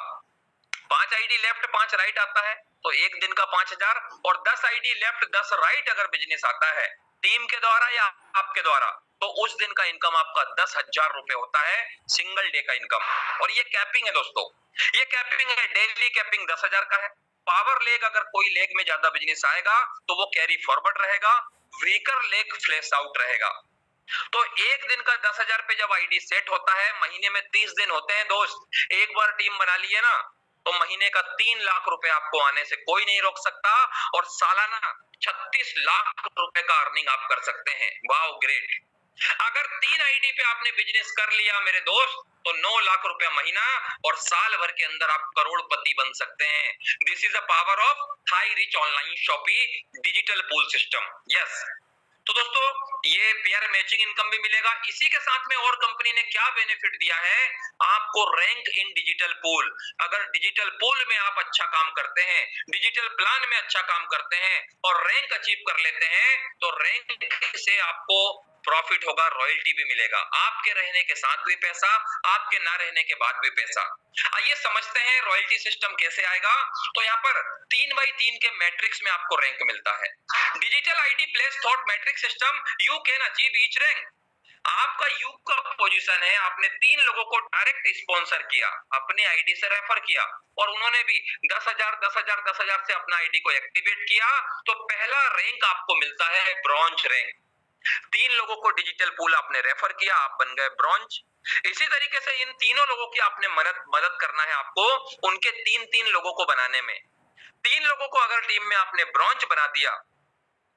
Speaker 2: 5 आईडी लेफ्ट 5 राइट आता है तो एक दिन का 5,000, और 10 आईडी लेफ्ट 10 राइट अगर बिजनेस आता है टीम के द्वारा या आपके द्वारा, तो उस दिन का इनकम आपका 10,000 रुपए होता है, सिंगल डे का इनकम। और ये कैपिंग है दोस्तों, ये कैपिंग है, डेली कैपिंग 10,000 का है। पावर लेग अगर कोई लेग में ज्यादा बिजनेस आएगा तो वो कैरी फॉरवर्ड रहेगा, वीकर लेग फ्लैश आउट रहेगा। तो एक दिन का 10,000 पे जब आईडी सेट होता है, महीने में 30 दिन होते हैं दोस्त, एक बार टीम बना लिए ना तो महीने का 3 लाख रुपए आपको आने से कोई नहीं रोक सकता, और सालाना 36 लाख रुपए का अर्निंग आप कर सकते हैं। Wow, great. अगर 3 आईडी पे आपने बिजनेस कर लिया मेरे दोस्त तो 9 लाख रुपए महीना और साल भर के अंदर आप करोड़पति बन सकते हैं। This is the power of high Rich online shopping digital pool system. Yes, तो दोस्तों ये पेयर मैचिंग इनकम भी मिलेगा। इसी के साथ में और कंपनी ने क्या बेनिफिट दिया है आपको, रैंक इन डिजिटल पूल। अगर डिजिटल पूल में आप अच्छा काम करते हैं, डिजिटल प्लान में अच्छा काम करते हैं और रैंक अचीव कर लेते हैं, तो रैंक से आपको प्रॉफिट होगा, रॉयल्टी भी मिलेगा, आपके रहने के साथ भी पैसा, आपके ना रहने के बाद भी पैसा। आइए समझते हैं रॉयल्टी सिस्टम कैसे आएगा। तो यहाँ पर 3x3 के मैट्रिक्स में आपको रैंक मिलता है। Digital ID place thought matrix system you can achieve each rank. आपका यू का पोजीशन है, आपने 3 लोगों को डायरेक्ट स्पॉन्सर किया, अपनी आईडी से रेफर किया और उन्होंने भी 10,000 से अपना आईडी को एक्टिवेट किया, तो पहला रैंक आपको मिलता है ब्रॉन्ज रैंक। 3 लोगों को डिजिटल पूल आपने रेफर किया, आप बन गए ब्रॉन्ज। इसी तरीके से इन तीनों लोगों की आपने मदद करना है आपको उनके 3-3 लोगों को बनाने में। 3 लोगों को अगर टीम में आपने ब्रॉन्ज बना दिया,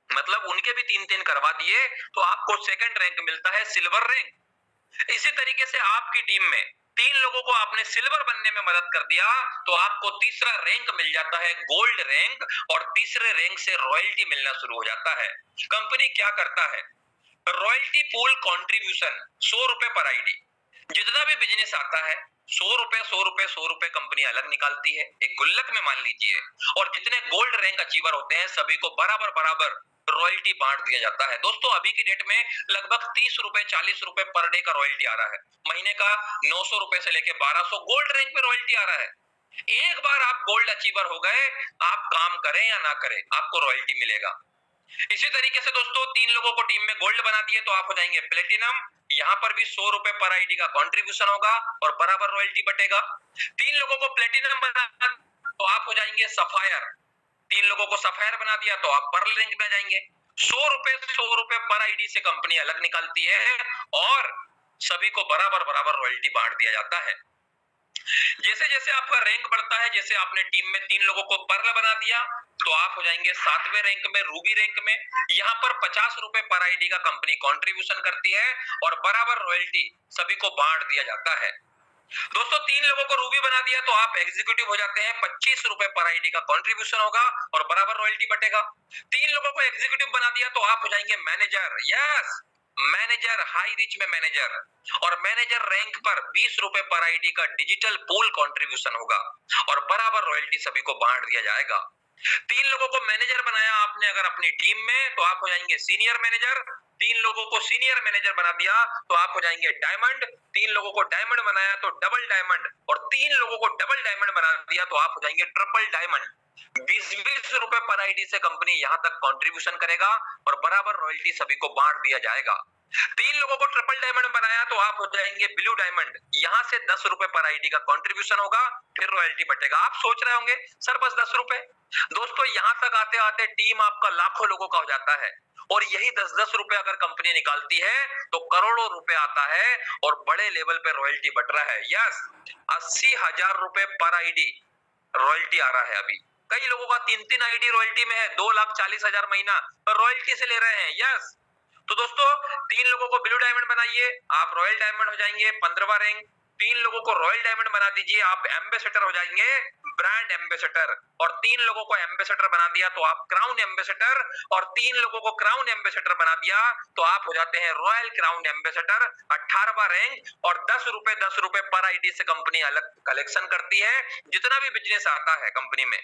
Speaker 2: मतलब उनके भी 3-3 करवा दिए, तो आपको सेकंड रैंक मिलता है सिल्वर रैंक। इसी तरीके से आपकी टीम में 3 लोगों को आपने सिल्वर बनने में मदद कर दिया, तो आपको तीसरा रैंक मिल जाता है गोल्ड रैंक, और तीसरे रैंक से रॉयल्टी मिलना शुरू हो जाता है। कंपनी क्या करता है, रॉयल्टी पूल कंट्रीब्यूशन 100 रुपए पर आईडी। जितना भी बिजनेस आता है 100 रुपए कंपनी अलग निकालती है एक गुल्लक में मान लीजिए, और जितने गोल्ड रैंक अचीवर होते हैं सभी को बराबर रॉयल्टी बांट दिया जाता है। दोस्तों अभी की डेट में लगभग 30 रुपए 40 रुपए पर डे का रॉयल्टी आ रहा है, महीने का 900 रुपए से लेके 1200 गोल्ड रैंक पे रॉयल्टी आ रहा है। एक बार आप गोल्ड अचीवर हो गए, आप काम करें या ना करें आपको रॉयल्टी मिलेगा। इसी तरीके से दोस्तों 3 लोगों को टीम में गोल्ड बना दिए तो आप हो जाएंगे प्लेटिनम। यहाँ पर भी 100 रुपए पर आईडी का कंट्रीब्यूशन होगा और बराबर रॉयल्टी बटेगा। 3 लोगों को प्लेटिनम बना तो आप हो जाएंगे सफायर। 3 लोगों को सफायर बना दिया तो आप पर्ल रैंक में जाएंगे। 100 रुपए पर आईडी से कंपनी अलग निकालती है और सभी को बराबर रॉयल्टी बांट दिया जाता है। जैसे जैसे आपका रैंक बढ़ता है, जैसे आपने टीम में 3 लोगों को पर्ल बना दिया तो आप हो जाएंगे 7वें रैंक में, रूबी रैंक में। यहाँ पर 50 रुपए पर आईडी का कंपनी कंट्रीब्यूशन करती है और बराबर रॉयल्टी सभी को बांट दिया जाता है। दोस्तों 3 लोगों को रूबी बना दिया तो आप एग्जीक्यूटिव हो जाते हैं, 25 रुपए पर आईडी का कंट्रीब्यूशन होगा और बराबर रॉयल्टी बटेगा। 3 लोगों को एग्जीक्यूटिव बना दिया तो आप हो जाएंगे manager. Yes, manager, high rich में मैनेजर, और मैनेजर रैंक पर 20 रुपए पर आईडी का डिजिटल पूल कंट्रीब्यूशन होगा और बराबर रॉयल्टी सभी को बांट दिया जाएगा। 3 लोगों को मैनेजर बनाया आपने अगर अपनी टीम में तो आप हो जाएंगे सीनियर मैनेजर। 3 लोगों को सीनियर मैनेजर बना दिया तो आप हो जाएंगे डायमंड। 3 लोगों को डायमंड बनाया तो डबल डायमंड, और 3 लोगों को डबल डायमंड बना दिया तो आप हो जाएंगे ट्रिपल डायमंड। 20-20 रुपए पर आईडी से कंपनी यहां तक कंट्रीब्यूशन करेगा और बराबर रॉयल्टी सभी को बांट दिया जाएगा। 3 लोगों को ट्रिपल डायमंड बनाया तो आप हो जाएंगे ब्लू डायमंड। यहां से 10 रुपए पर आईडी का कंट्रीब्यूशन होगा, फिर रॉयल्टी बटेगा। आप सोच रहे होंगे सर बस 10 रुपए। दोस्तों यहां तक आते आते टीम आपका लाखों लोगों का हो जाता है, और यही 10-10 रुपए अगर कंपनी निकालती है तो करोड़ों रुपए आता है और बड़े लेवल पे रॉयल्टी बट रहा है। यस, 80,000 रुपए पर आईडी रॉयल्टी आ रहा है। अभी कई लोगों का 3-3 आईडी रॉयल्टी में है, 2,40,000 महीना रॉयल्टी से ले रहे हैं। यस, तो दोस्तों 3 लोगों को ब्लू डायमंड बनाइए, आप रॉयल डायमंड हो जाएंगे, 15वां रैंक। 3 लोगों को रॉयल डायमंड बना दीजिए, आप एम्बेसडर हो जाएंगे, ब्रांड एम्बेसडर। और 3 लोगों को एम्बेसडर बना दिया तो आप क्राउन एम्बेसडर, और 3 लोगों को क्राउन एम्बेसडर बना दिया तो आप हो जाते हैं रॉयल क्राउन एम्बेसडर। 18वां रैंक, और 10 रुपए पर आईडी से कंपनी अलग कलेक्शन करती है जितना भी बिजनेस आता है कंपनी में,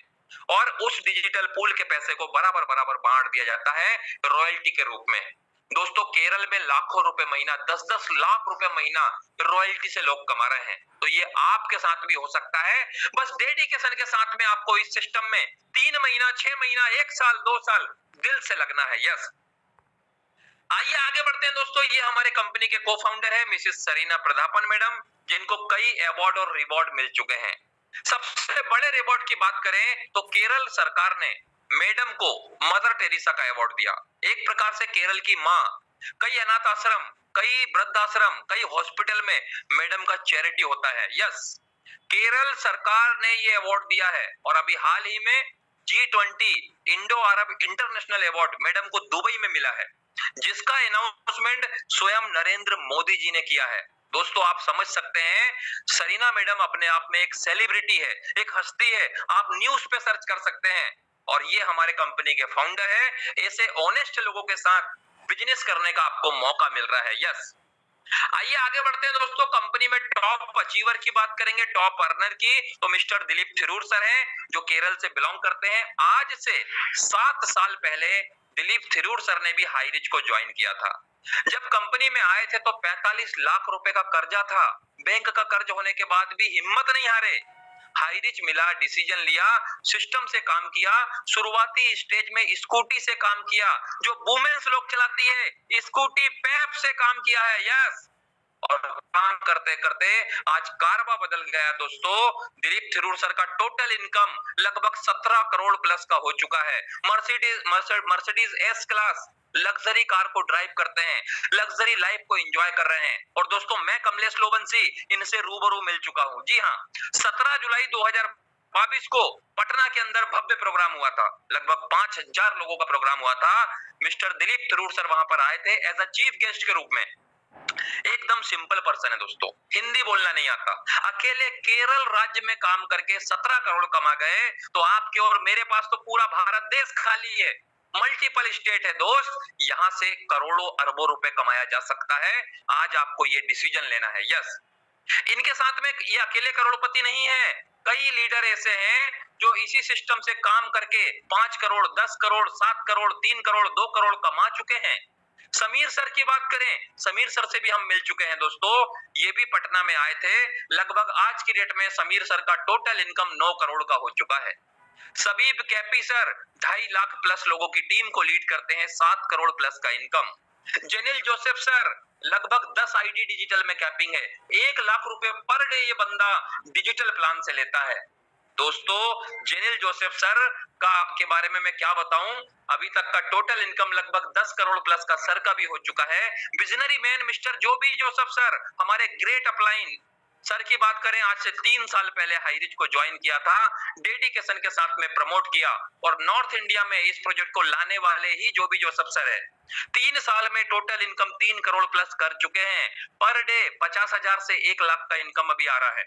Speaker 2: और उस डिजिटल पूल के पैसे को बराबर बांट दिया जाता है रॉयल्टी के रूप में। दोस्तों केरल में लाखों रुपए महीना, 10-10 लाख रुपए महीना रॉयल्टी से लोग कमा रहे हैं, तो ये आपके साथ भी हो सकता है। बस डेडिकेशन के साथ में आपको इस सिस्टम में 3 महीना, 6 महीना, 1 साल, 2 साल दिल से लगना है। यस, आइए आगे बढ़ते हैं दोस्तों। ये हमारे कंपनी के को फाउंडर है मिसेस सरीना प्रधापन मैडम, जिनको कई अवार्ड और रिवॉर्ड मिल चुके हैं। सबसे बड़े रिवॉर्ड की बात करें तो केरल सरकार ने मैडम को मदर टेरेसा का अवार्ड दिया। एक प्रकार से केरल की माँ। कई अनाथ आश्रम, कई वृद्धाश्रम, कई हॉस्पिटल में मैडम का चैरिटी होता है। यस, केरल सरकार ने ये अवार्ड दिया है, और अभी हाल ही में G20 इंडो अरब इंटरनेशनल अवार्ड मैडम को दुबई में मिला है, जिसका अनाउंसमेंट स्वयं नरेंद्र मोदी जी ने किया है। दोस्तों आप समझ सकते हैं सरीना मैडम अपने आप में एक सेलिब्रिटी है, एक हस्ती है। आप न्यूज पे सर्च कर सकते हैं, और ये हमारे कंपनी के फाउंडर है। ऐसे ऑनेस्ट लोगों के साथ बिजनेस करने का आपको मौका मिल रहा है। यस, आइए आगे बढ़ते हैं दोस्तों। कंपनी में टॉप अचीवर की बात करेंगे, टॉप अर्नर की, तो मिस्टर दिलीप थिरूर सर हैं, जो केरल से बिलोंग करते हैं। आज से 7 साल पहले दिलीप थिरूर सर ने भी हाई रिच को ज्वाइन किया था। जब कंपनी में आए थे तो 45 लाख रुपए का कर्जा था। बैंक का कर्ज होने के बाद भी हिम्मत नहीं हारे, हाईरिच मिला, डिसीजन लिया, सिस्टम से काम किया, शुरुआती स्टेज में स्कूटी से काम किया, जो वुमेन्स लोग चलाती है स्कूटी, पैप से काम किया है। यस, और काम करते करते आज कारवा बदल गया दोस्तों। दिलीप थिरूर सर का टोटल इनकम लगभग 17 करोड़ प्लस का हो चुका है। Mercedes S class luxury car को ड्राइव करते हैं, लग्जरी लाइफ को एंजॉय कर रहे हैं। और दोस्तों मैं कमलेश लोबंसी इनसे रूबरू मिल चुका हूं। जी हाँ, 17 जुलाई 2022 को पटना के अंदर भव्य प्रोग्राम हुआ था, लगभग 5000 लोगों का प्रोग्राम हुआ था। मिस्टर दिलीप थिरूर सर वहां पर आए थे एज अ चीफ गेस्ट के रूप में। एकदम सिंपल पर्सन है दोस्तों, हिंदी बोलना नहीं आता, अकेले केरल राज्य में काम करके 17 करोड़ कमा गए। तो आपके और मेरे पास तो पूरा भारत देश खाली है, मल्टीपल स्टेट है दोस्त, यहां से करोड़ों अरबों रुपए कमाया जा सकता है। आज आपको ये डिसीजन लेना है। यस, इनके साथ में ये अकेले करोड़पति नहीं है, कई लीडर ऐसे हैं जो इसी सिस्टम से काम करके 5 करोड़, 10 करोड़, 7 करोड़, 3 करोड़, 2 करोड़ कमा चुके हैं। समीर सर की बात करें, समीर सर से भी हम मिल चुके हैं दोस्तों, ये भी पटना में आए थे। लगभग आज की डेट में समीर सर का टोटल इनकम 9 करोड़ का हो चुका है। सबीब कैपी सर 2.5 लाख प्लस लोगों की टीम को लीड करते हैं, 7 करोड़ प्लस का इनकम। जेनिल जोसेफ सर लगभग 10 आईडी डिजिटल में कैपिंग है, 1 लाख रुपए पर डे ये बंदा डिजिटल प्लान से लेता है। दोस्तों जेनिल जोसेफ सर के बारे में मैं क्या बताऊं, अभी तक का टोटल इनकम लगभग 10 करोड़ प्लस का सर का भी हो चुका है। Visionary man mister Joby Joseph sir, हमारे ग्रेट अपलाइन सर की बात करें, आज से 3 साल पहले हाईरिच को ज्वाइन किया था, डेडिकेशन के साथ में प्रमोट किया और नॉर्थ इंडिया में इस प्रोजेक्ट को लाने वाले ही जोबी जोसेफ सर है। 3 साल में टोटल इनकम 3 करोड़ प्लस कर चुके हैं, पर डे 50,000 से 1 लाख का इनकम अभी आ रहा है।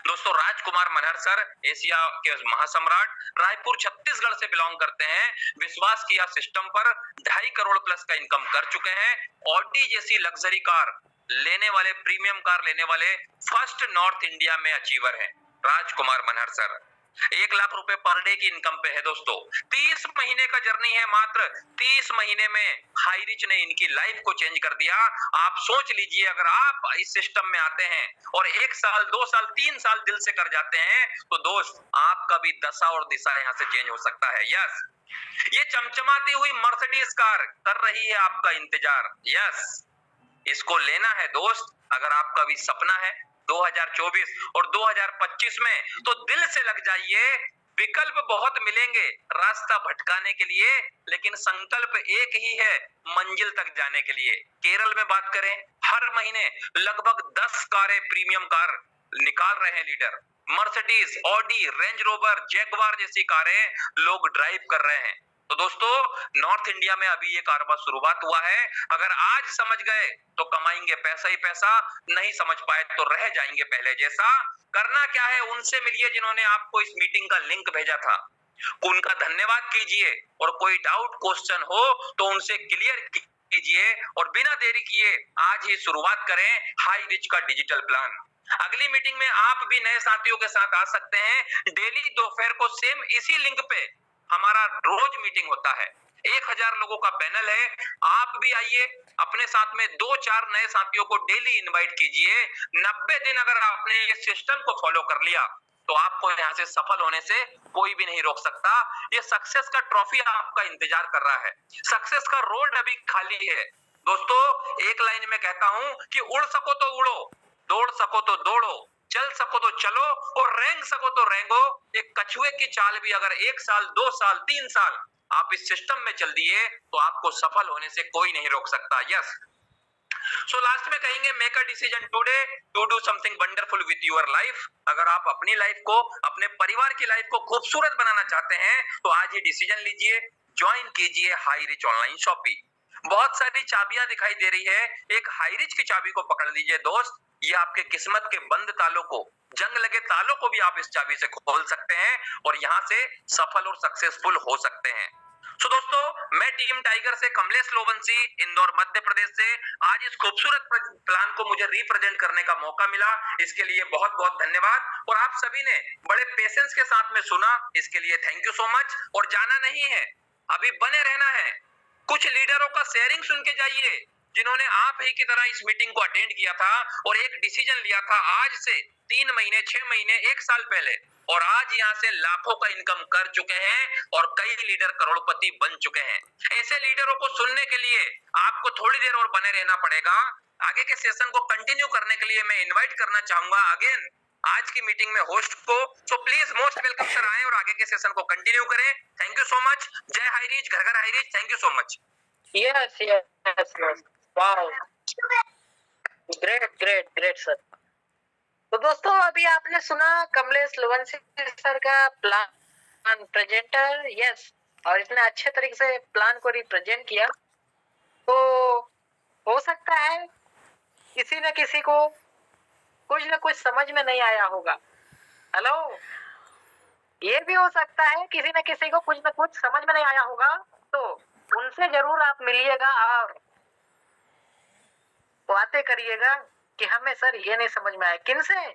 Speaker 2: दोस्तों राजकुमार मनहर सर एशिया के महासम्राट, रायपुर छत्तीसगढ़ से बिलोंग करते हैं, विश्वास किया सिस्टम पर 2.5 करोड़ प्लस का इनकम कर चुके हैं। ऑडी जैसी लग्जरी कार लेने वाले, प्रीमियम कार लेने वाले फर्स्ट नॉर्थ इंडिया में अचीवर हैं राजकुमार मनहर सर। 1 लाख रुपए पर डे की इनकम पे है दोस्तों। 30 महीने का जर्नी है, मात्र 30 महीने में हाईरिच ने इनकी लाइफ को चेंज कर दिया। आप सोच लीजिए, अगर आप इस सिस्टम में आते हैं और 1 साल, 2 साल, 3 साल दिल से कर जाते हैं तो दोस्त आपका भी दशा और दिशा यहाँ से चेंज हो सकता है। यस, ये चमचमाती हुई मर्सिडीज कार कर रही है आपका इंतजार। यस, इसको लेना है दोस्त, अगर आपका भी सपना है 2024 और 2025 में, तो दिल से लग जाइए। विकल्प बहुत मिलेंगे रास्ता भटकाने के लिए, लेकिन संकल्प एक ही है मंजिल तक जाने के लिए। केरल में बात करें, हर महीने लगभग 10 कारें, प्रीमियम कार निकाल रहे हैं leader. Mercedes, Audi, range rover, Jaguar जैसी कारें लोग ड्राइव कर रहे हैं। तो दोस्तों नॉर्थ इंडिया में अभी ये कारोबार शुरुआत हुआ है, अगर आज समझ गए तो कमाएंगे पैसा ही पैसा, नहीं समझ पाए तो रह जाएंगे पहले जैसा। करना क्या है, उनसे मिलिए जिन्होंने आपको इस मीटिंग का लिंक भेजा था, उनका धन्यवाद कीजिए और कोई डाउट क्वेश्चन हो तो उनसे क्लियर कीजिए और बिना देरी किए आज ही शुरुआत करें हाईरिच का डिजिटल प्लान। अगली मीटिंग में आप भी नए साथियों के साथ आ सकते हैं। डेली दोपहर को सेम इसी लिंक पे हमारा रोज मीटिंग होता है, 1000 लोगों का पैनल है। आप भी आइए, अपने साथ में 2-4 नए साथियों को डेली इनवाइट कीजिए। 90 दिन अगर आपने ये सिस्टम को फॉलो कर लिया तो आपको यहाँ से सफल होने से कोई भी नहीं रोक सकता। ये सक्सेस का ट्रॉफी आपका इंतजार कर रहा है, सक्सेस का रोड अभी खाली है। दोस्तों एक लाइन में कहता हूं कि उड़ सको तो उड़ो, दौड़ सको तो दौड़ो, चल सको तो चलो और रेंग सको तो रेंगो। एक कछुए की चाल भी अगर 1 साल, 2 साल, 3 साल आप इस सिस्टम में चल दिए तो आपको सफल होने से कोई नहीं रोक सकता। यस, सो लास्ट में कहेंगे, make a decision today to do something wonderful with your life. अगर आप अपनी लाइफ को, अपने परिवार की लाइफ को खूबसूरत बनाना चाहते हैं तो आज ही डिसीजन लीजिए, ज्वाइन कीजिए हाईरिच ऑनलाइन शॉपिंग। बहुत सारी चाबियां दिखाई दे रही है, एक हाईरिच की चाबी को पकड़ लीजिए दोस्त, ये आपके किस्मत के बंद तालों को, जंग लगे तालों को भी आप इस चाबी से खोल सकते हैं और यहां से सफल और सक्सेसफुल हो सकते हैं। सो दोस्तों मैं टीम टाइगर से कमलेश लोबंसी, इंदौर मध्य प्रदेश से, आज इस खूबसूरत प्लान को मुझे रिप्रेजेंट करने का मौका मिला, इसके लिए बहुत बहुत धन्यवाद। और आप सभी ने बड़े पेशेंस के साथ में सुना, इसके लिए थैंक यू सो मच। और जाना नहीं है, अभी बने रहना है, कुछ लीडरों का शेयरिंग सुन के जाइए जिन्होंने आप ही की तरह इस मीटिंग को अटेंड किया था और एक डिसीजन लिया था आज से 3 महीने 6 महीने 1 साल पहले, और आज यहाँ से लाखों का इनकम कर चुके हैं और कई लीडर करोड़पति बन चुके हैं। ऐसे लीडरों को सुनने के लिए आपको थोड़ी देर और बने रहना पड़ेगा। आगे के सेशन को कंटिन्यू करने के लिए मैं इनवाइट करना चाहूंगा अगेन आज की मीटिंग में होस्ट को। So please most welcome sir, आए और आगे के सेशन को कंटिन्यू करें। Thank you so much. जय हाई रीच, घर घर high reach. Thank you so much.
Speaker 1: Yes yes yes, wow, great great great sir. तो दोस्तों अभी आपने सुना कमलेश लोवंसी सर का प्लान प्रेजेंटर, यस, और इसने अच्छे तरीके से प्लान को रिप्रेजेंट किया। तो हो सकता है किसी न किसी को कुछ न कुछ समझ में नहीं आया होगा। हेलो, ये भी हो सकता है किसी न किसी को कुछ न कुछ समझ में नहीं आया होगा, तो उनसे जरूर आप मिलिएगा और बातें करिएगा कि हमें सर ये नहीं समझ में आया। किनसे?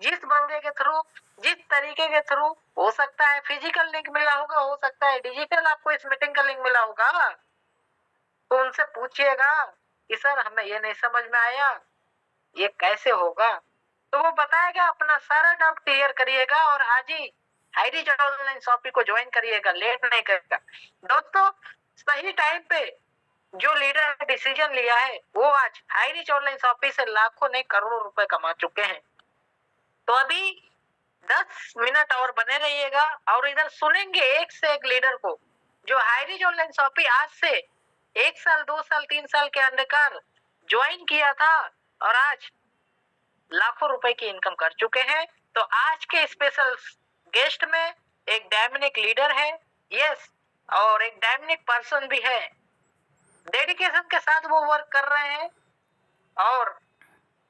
Speaker 1: जिस बंदे के थ्रू, जिस तरीके के थ्रू, हो सकता है फिजिकल लिंक मिला होगा, हो सकता है डिजिटल आपको इस मीटिंग का लिंक मिला होगा, तो उनसे पूछिएगा कि सर हमें ये नहीं समझ में आया, ये कैसे होगा, तो वो बताएगा। अपना सारा डाउट क्लियर करिएगा और आज ही हाई रीच ऑनलाइन शॉपिंग को ज्वाइन करिएगा, लेट नहीं करेगा। दोस्तों सही टाइम पे जो लीडर ने डिसीजन लिया है वो आज हाई रीच ऑनलाइन शॉपिंग से लाखों नहीं करोड़ों रुपए कमा चुके हैं। तो अभी 10 मिनट और बने रहिएगा और इधर सुनेंगे एक से एक लीडर को जो हाई रीच ऑनलाइन शॉपिंग आज से 1 साल 2 साल 3 साल के अंदर ज्वाइन किया था और आज लाखों रुपए की इनकम कर चुके हैं। तो आज के स्पेशल गेस्ट में एक डायनामिक लीडर है, यस, और एक डायनामिक पर्सन भी है। डेडिकेशन के साथ वो वर्क कर रहे हैं और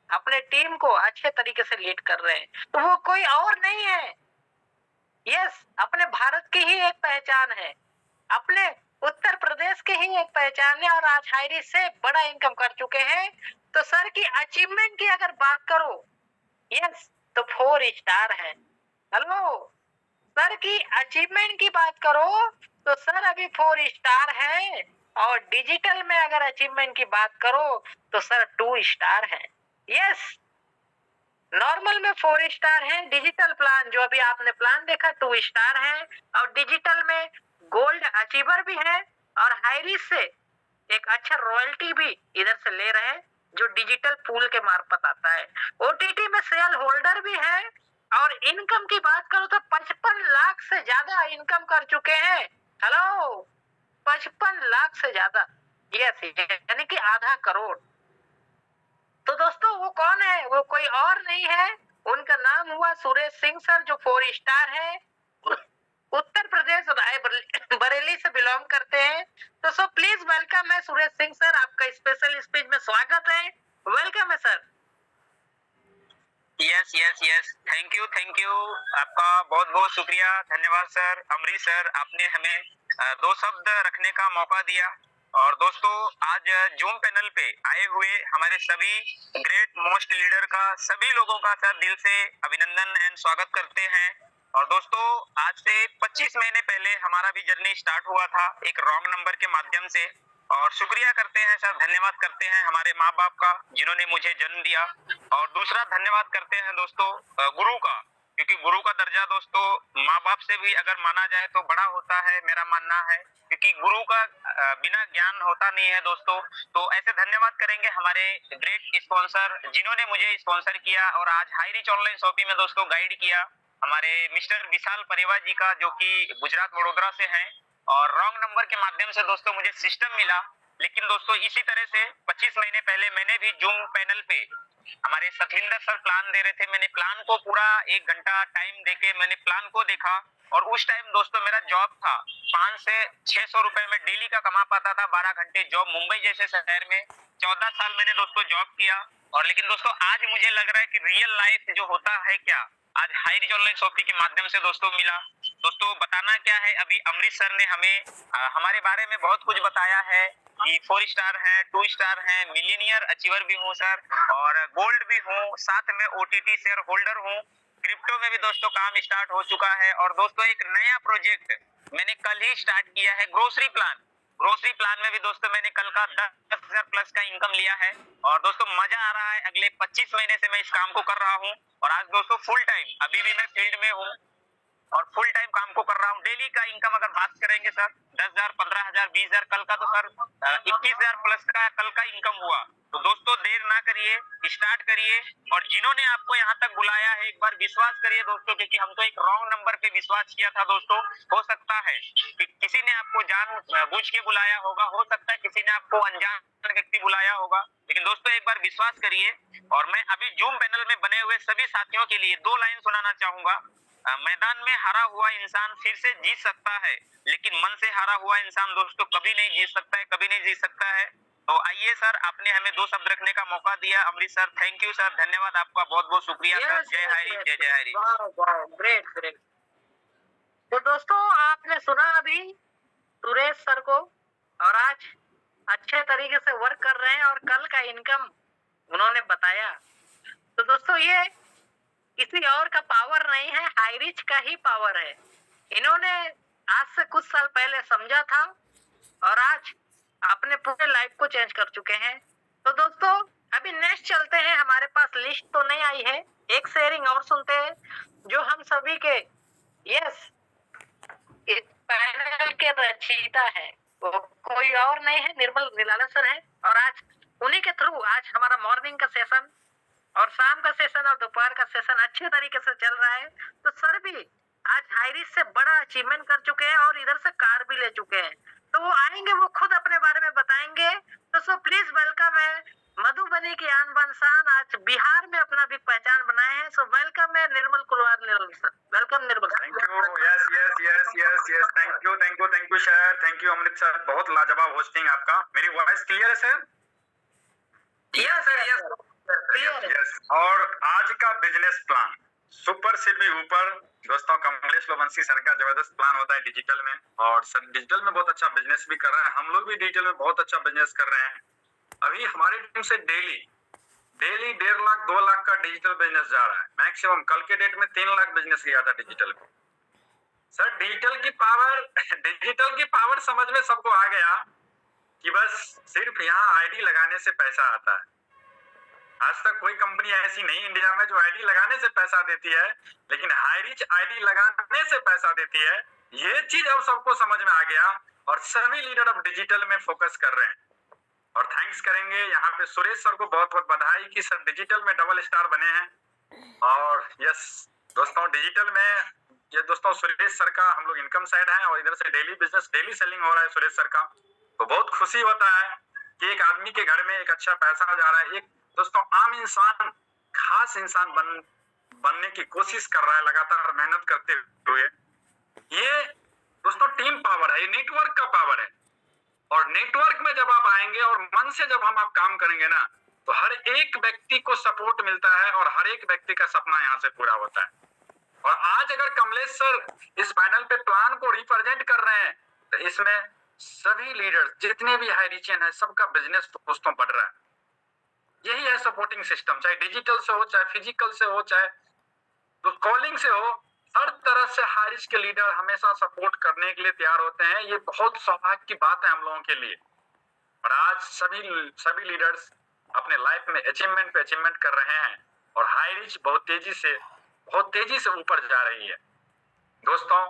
Speaker 1: अपने टीम को अच्छे तरीके से लीड कर रहे हैं। तो वो कोई और नहीं है, यस, अपने भारत की ही एक पहचान है, अपने उत्तर प्रदेश की ही एक पहचान है और आज हाई रीच से बड़ा इनकम कर चुके हैं। तो सर की अचीवमेंट की अगर बात करो, यस, तो 4 स्टार है। हेलो, सर की अचीवमेंट की बात करो तो सर अभी 4 स्टार है और डिजिटल में अगर अचीवमेंट की बात करो तो सर 2 स्टार है। यस, नॉर्मल में 4 स्टार है, डिजिटल प्लान जो अभी आपने प्लान देखा 2 स्टार है और डिजिटल में गोल्ड अचीवर भी है और हाई रीच से एक अच्छा रॉयल्टी भी इधर से ले रहे हैं जो डिजिटल पूल के मार्फत आता है। ओटीटी में शेयर होल्डर भी है और इनकम की बात करो तो 55 लाख से ज्यादा इनकम कर चुके हैं। हेलो, 55 लाख से ज्यादा, यस, यानी कि आधा करोड़। तो दोस्तों वो कौन है? वो कोई और नहीं है, उनका नाम हुआ सुरेश सिंह सर जो 4 स्टार है, उत्तर प्रदेश बरेली से बिलोंग करते हैं। तो सो प्लीज वेलकम है सुरेश सिंह सर, आपका स्पेशल स्पीच में स्वागत है, वेलकम है sir.
Speaker 2: Yes yes yes, thank you आपका बहुत बहुत शुक्रिया, धन्यवाद सर। अमरीश सर, आपने हमें 2 शब्द रखने का मौका दिया। और दोस्तों आज जूम पैनल पे आए हुए हमारे सभी ग्रेट मोस्ट लीडर का सभी लोगों का सर दिल से अभिनंदन एंड स्वागत करते हैं। और दोस्तों आज से 25 महीने पहले हमारा भी जर्नी स्टार्ट हुआ था एक रॉन्ग नंबर के माध्यम से, और शुक्रिया करते हैं सर, धन्यवाद करते हैं हमारे माँ बाप का जिन्होंने मुझे जन्म दिया। और दूसरा धन्यवाद करते हैं दोस्तों गुरु का, क्योंकि गुरु का दर्जा दोस्तों माँ बाप से भी अगर माना जाए तो बड़ा होता है, मेरा मानना है, क्योंकि गुरु का बिना ज्ञान होता नहीं है दोस्तों। तो ऐसे धन्यवाद करेंगे हमारे ग्रेट स्पॉन्सर जिन्होंने मुझे स्पॉन्सर किया और आज हाई रीच ऑनलाइन शॉपिंग में दोस्तों गाइड किया, हमारे मिस्टर विशाल परिवार जी का जो कि गुजरात वडोदरा से हैं। और रॉन्ग नंबर के माध्यम से दोस्तों मुझे सिस्टम मिला, लेकिन दोस्तों इसी तरह से 25 महीने पहले मैंने भी जूम पैनल पे हमारे सतविंदर सर प्लान दे रहे थे, मैंने प्लान को पूरा 1 घंटा टाइम देके मैंने प्लान को देखा। और उस टाइम दोस्तों मेरा जॉब था 5 से 600 रुपए में डेली का कमा पाता था, 12 घंटे जॉब मुंबई जैसे शहर में। 14 साल मैंने दोस्तों जॉब किया। और लेकिन दोस्तों आज मुझे लग रहा है कि रियल लाइफ जो होता है क्या आज हाई रीच ऑनलाइन शॉपिंग के माध्यम से दोस्तों मिला। दोस्तों बताना क्या है, अभी अमरीश सर ने हमें हमारे बारे में बहुत कुछ बताया है कि 4 स्टार हैं, 2 स्टार हैं, मिलियनियर अचीवर भी हूँ सर, और गोल्ड भी हूँ, साथ में ओटीटी शेयर होल्डर हूँ, क्रिप्टो में भी दोस्तों काम स्टार्ट हो चुका है। और दोस्तों एक नया प्रोजेक्ट मैंने कल ही स्टार्ट किया है, ग्रोसरी प्लान।
Speaker 3: ग्रोसरी प्लान में भी दोस्तों मैंने कल का 10,000 प्लस का इनकम लिया है और दोस्तों मजा आ रहा है। अगले 25 महीने से मैं इस काम को कर रहा हूँ और आज दोस्तों फुल टाइम अभी भी मैं फील्ड में हूँ और फुल टाइम काम को कर रहा हूँ। डेली का इनकम अगर बात करेंगे सर 10,000, 15,000, 20,000, कल का तो सर 21,000 प्लस का कल का इनकम हुआ। तो दोस्तों देर ना करिए, स्टार्ट करिए और जिन्होंने आपको यहाँ तक बुलाया है एक बार विश्वास करिए दोस्तों, क्योंकि हम तो एक रॉन्ग नंबर पे विश्वास किया था दोस्तों। हो सकता है कि किसी ने आपको जानबूझ के बुलाया होगा, हो सकता है किसी ने आपको अनजान व्यक्ति बुलाया होगा, लेकिन दोस्तों एक बार विश्वास करिए। और मैं अभी जूम पैनल में बने हुए सभी साथियों के लिए 2 लाइन सुनाना चाहूंगा। मैदान में हारा हुआ इंसान फिर से जीत सकता है, लेकिन मन से हारा हुआ इंसान दोस्तों कभी नहीं जीत सकता है, कभी नहीं जीत सकता है। तो आइए सर, आपने हमें 2 शब्द रखने का मौका दिया। अमृत सर, थैंक यू सर, धन्यवाद आपका, बहुत बहुत शुक्रिया सर। जय हरी, जय जय हरी।
Speaker 1: Great great. तो दोस्तों आपने सुना अभी सुरेश सर को, और आज अच्छे तरीके से वर्क कर रहे हैं और कल का इनकम उन्होंने बताया। तो दोस्तों ये किसी और का पावर नहीं है, हाईरिच का ही पावर है। इन्होंने आज से कुछ साल पहले समझा था और आज अपने पूरे लाइफ को चेंज कर चुके हैं। तो दोस्तों अभी नेक्स्ट चलते हैं, हमारे पास लिस्ट तो नहीं आई है, एक शेयरिंग और सुनते हैं जो हम सभी के यस इस पैनल के रचयिता है, वो कोई और नहीं है, निर्मल निराला सर है। और आज उन्हीं के थ्रू आज हमारा मॉर्निंग का सेशन और शाम का सेशन और दोपहर का सेशन अच्छे तरीके से चल रहा है। तो सर भी आज हाईरिच से बड़ा अचीवमेंट कर चुके हैं और इधर से कार भी ले चुके हैं। तो वो आएंगे, वो खुद अपने बारे में बताएंगे। तो सो प्लीज वेलकम है मधुबनी की आन बान शान, आज बिहार में अपना भी पहचान बनाए हैं। सो वेलकम है Nirmal Kumar Nirmal sir, welcome Nirmal.
Speaker 4: Thank you, yes yes yes yes yes, thank you sir, thank you Amrit sir, बहुत लाजवाब होस्टिंग आपका। मेरी वॉइस क्लियर है sir?
Speaker 1: Yes sir, yes clear है।
Speaker 4: यस, और आज का बिजनेस प्लान सुपर से भी ऊपर दोस्तों, कमलेश लोवंशी सर का जबरदस्त प्लान होता है डिजिटल में, और सर डिजिटल में बहुत अच्छा बिजनेस भी कर रहे हैं। हम लोग भी डिजिटल में बहुत अच्छा बिजनेस कर रहे हैं। अभी हमारी टीम से डेली 1.5 लाख 2 लाख का डिजिटल बिजनेस जा रहा है। मैक्सिमम कल के डेट में 3 लाख बिजनेस किया था डिजिटल में। सर डिजिटल की पावर समझ में सबको आ गया कि बस सिर्फ यहाँ आईडी लगाने से पैसा आता है। आज तक कोई कंपनी ऐसी नहीं इंडिया में जो आईडी लगाने से पैसा देती है, लेकिन हाईरिच आईडी लगाने से पैसा देती है। ये चीज अब सबको समझ में आ गया और सभी लीडर अब डिजिटल में फोकस कर रहे हैं। और थैंक्स करेंगे यहाँ पे सुरेश सर को, बहुत बहुत बधाई कि सर डिजिटल में डबल स्टार बने हैं। और यस दोस्तों, डिजिटल में ये दोस्तों सुरेश सर का हम लोग इनकम साइड है और इधर से डेली बिजनेस, डेली सेलिंग हो रहा है सुरेश सर का। तो बहुत खुशी होता है कि एक आदमी के घर में एक अच्छा पैसा जा रहा है। एक दोस्तों आम इंसान खास इंसान बनने की कोशिश कर रहा है लगातार मेहनत करते हुए। ये दोस्तों टीम पावर है, ये नेटवर्क का पावर है। और नेटवर्क में जब आप आएंगे और मन से जब आप काम करेंगे ना, तो हर एक व्यक्ति को सपोर्ट मिलता है और हर एक व्यक्ति का सपना यहाँ से पूरा होता है। और आज अगर कमलेश सर इस पैनल पे प्लान को रिप्रेजेंट कर रहे हैं, तो इसमें सभी लीडर्स जितने भी हाईरिचियन है सबका बिजनेस दोस्तों बढ़ रहा है। यही है सपोर्टिंग सिस्टम, चाहे डिजिटल से हो, चाहे फिजिकल से हो, चाहे तो कॉलिंग से हो, हर तरह से हाईरिच के लीडर हमेशा सपोर्ट करने के लिए तैयार होते हैं। ये बहुत सौभाग्य की बात है हम लोगों के लिए। और आज सभी लीडर्स अपने लाइफ में अचीवमेंट पे अचीवमेंट कर रहे हैं और हाईरिच बहुत तेजी से ऊपर जा रही है। दोस्तों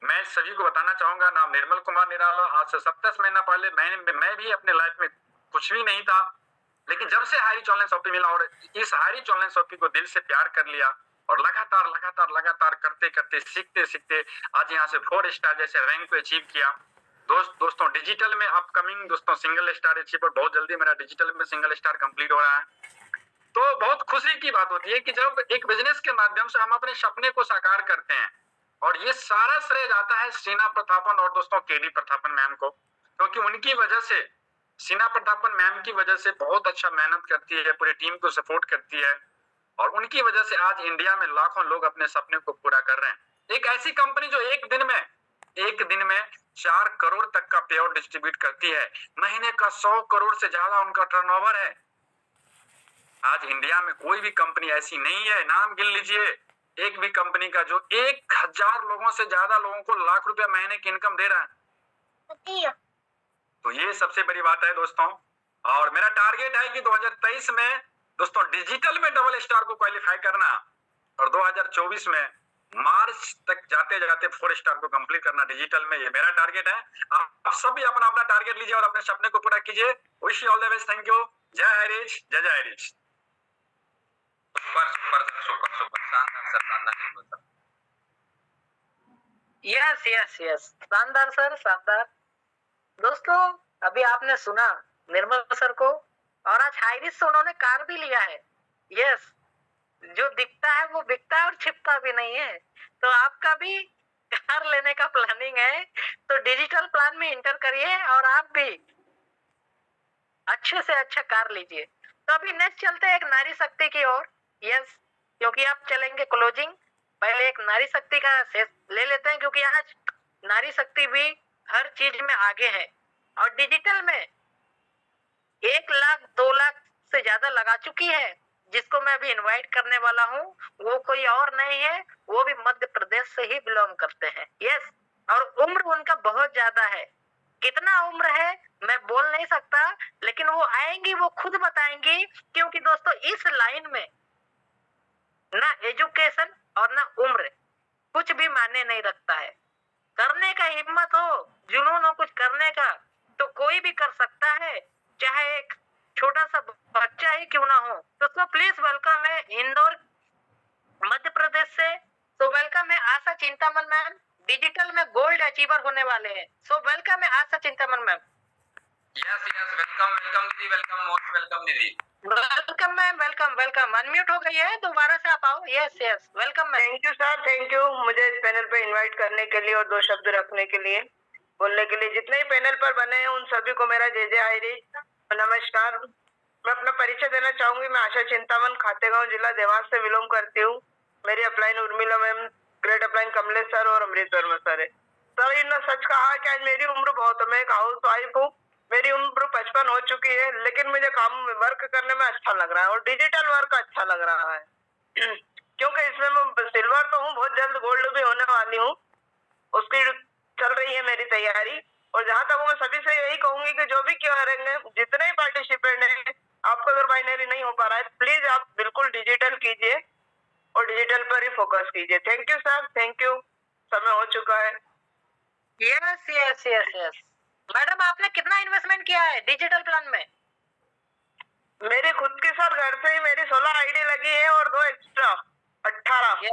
Speaker 4: मैं सभी को बताना चाहूंगा, नाम निर्मल कुमार निराला। आज से 27 महीना पहले मैं भी अपने लाइफ में कुछ भी नहीं था, लेकिन जब से हाईरिच ऑनलाइन शॉपिंग मिला और इस हाईरिच ऑनलाइन शॉपिंग को दिल से प्यार कर लिया और लगातार करते सीखते आज यहाँ से 4 स्टार जैसे रैंक को अचीव किया। दोस्तों डिजिटल में अपकमिंग दोस्तों सिंगल स्टार अचीव, बहुत जल्दी मेरा डिजिटल में सिंगल स्टार कंप्लीट हो रहा है। तो बहुत खुशी की बात होती है कि जब एक बिजनेस के माध्यम से हम अपने सपने को साकार करते हैं। और ये सारा श्रेय जाता है शीना प्रतापन और दोस्तों केडी प्रतापन मैम को, क्योंकि उनकी वजह से, शीना प्रतापन मैम की वजह से बहुत अच्छा मेहनत करती है, पूरी टीम को सपोर्ट करती है और उनकी वजह से आज इंडिया में लाखों लोग अपने सपने को पूरा कर रहे हैं। एक ऐसी कंपनी जो एक दिन में 4 करोड़ तक का पे आउट डिस्ट्रीब्यूट करती है, महीने का 100 करोड़ से ज्यादा उनका टर्नओवर है। आज इंडिया में कोई भी कंपनी ऐसी नहीं है, नाम गिन लीजिए एक भी कंपनी का, जो 1000 लोगों से ज्यादा लोगों को लाख रुपया महीने की इनकम दे रहा है। तो ये सबसे बड़ी बात है दोस्तों। और मेरा टारगेट है कि 2023 में दोस्तों डिजिटल में डबल स्टार को क्वालिफाई करना और 2024 में मार्च तक जाते जाते 4 स्टार को कंप्लीट करना डिजिटल में। ये मेरा टारगेट है। आप सब भी अपना अपना टारगेट लीजिए और अपने सपने को पूरा कीजिए। Wish you all the best. Thank you. जय हरीश, जय जय Harish.
Speaker 2: Super super super super, शानदार सर, शानदार निर्मल सर।
Speaker 1: यस यस यस, शानदार सर, शानदार। दोस्तों अभी आपने सुना निर्मल सर को, और आज हाईरिश से उन्होंने कार भी लिया है। यस, जो दिखता है वो बिकता है और छिपता भी नहीं है। तो आपका भी कार लेने का प्लानिंग है तो डिजिटल प्लान में इंटर करिए और आप भी अच्छे से अच्छा कार लीजिए। तो अभी नेक्स्ट चलते हैं एक नारी शक्ति की ओर। यस, क्योंकि आप चलेंगे क्लोजिंग, पहले एक नारी शक्ति का ले लेते हैं, क्योंकि आज नारी शक्ति भी हर चीज में आगे है और डिजिटल में 1 लाख 2 लाख से ज्यादा लगा चुकी है। जिसको मैं अभी इनवाइट करने वाला हूँ वो कोई और नहीं है, वो भी मध्य प्रदेश से ही बिलोंग करते हैं। यस, और उम्र उनका बहुत ज्यादा है। कितना उम्र है मैं बोल नहीं सकता, लेकिन वो आएंगी, वो खुद बताएंगी। क्योंकि दोस्तों इस लाइन में ना एजुकेशन और ना उम्र कुछ भी मायने नहीं रखता है। करने का हिम्मत हो, जुनून हो कुछ करने का, तो कोई भी कर सकता है, चाहे एक छोटा सा बच्चा ही क्यों ना हो। तो प्लीज वेलकम है इंदौर मध्य प्रदेश से। तो वेलकम है आशा चिंतामन मैम, डिजिटल में गोल्ड अचीवर होने वाले हैं। सो वेलकम है Asha Chintaman ma'am.
Speaker 2: Yes yes, welcome welcome दीदी, वेलकम, मोस्ट वेलकम दीदी।
Speaker 1: Welcome ma'am, welcome welcome. Unmute हो गई है, दोबारा से आप आओ। Yes yes, welcome ma'am.
Speaker 5: Thank you sir, thank you मुझे इस पैनल पे इनवाइट करने के लिए और 2 शब्द रखने के लिए, बोलने के लिए। जितने ही पैनल पर बने हैं उन सभी को मेरा जय जय हरीश, नमस्कार। मैं अपना परिचय देना चाहूंगी। मैं आशा चिंतामन, खातेगांव जिला देवास से बिलोंग करती हूँ। मेरी upline Urmila ma'am, great upline Kamlesh sir और अमृत वर्मा सर है। सर इन्होंने सच कहा कि आज मेरी उम्र बहुत है, मैं एक हाउस वाइफ हूँ। मेरी उम्र 55 हो चुकी है, लेकिन मुझे काम में वर्क करने में अच्छा लग रहा है और डिजिटल वर्क अच्छा लग रहा है। क्योंकि इसमें मैं सिल्वर तो हूँ, बहुत जल्द गोल्ड भी होने वाली हूँ, उसकी चल रही है मेरी तैयारी। और जहां तक मैं सभी से यही कहूंगी कि जो भी करेंगे, जितने ही पार्टिसिपेंट हैं, आपको अगर बाइनरी नहीं हो पा रहा है प्लीज आप बिल्कुल डिजिटल कीजिए और डिजिटल पर ही फोकस कीजिए। Thank you sir, thank you. समय हो चुका है।
Speaker 1: Yes yes yes yes. Madam आपने कितना इन्वेस्टमेंट किया है डिजिटल प्लान में?
Speaker 5: मेरी खुद की सर घर से ही मेरी 16 आईडी लगी है और 2 एक्स्ट्रा 18।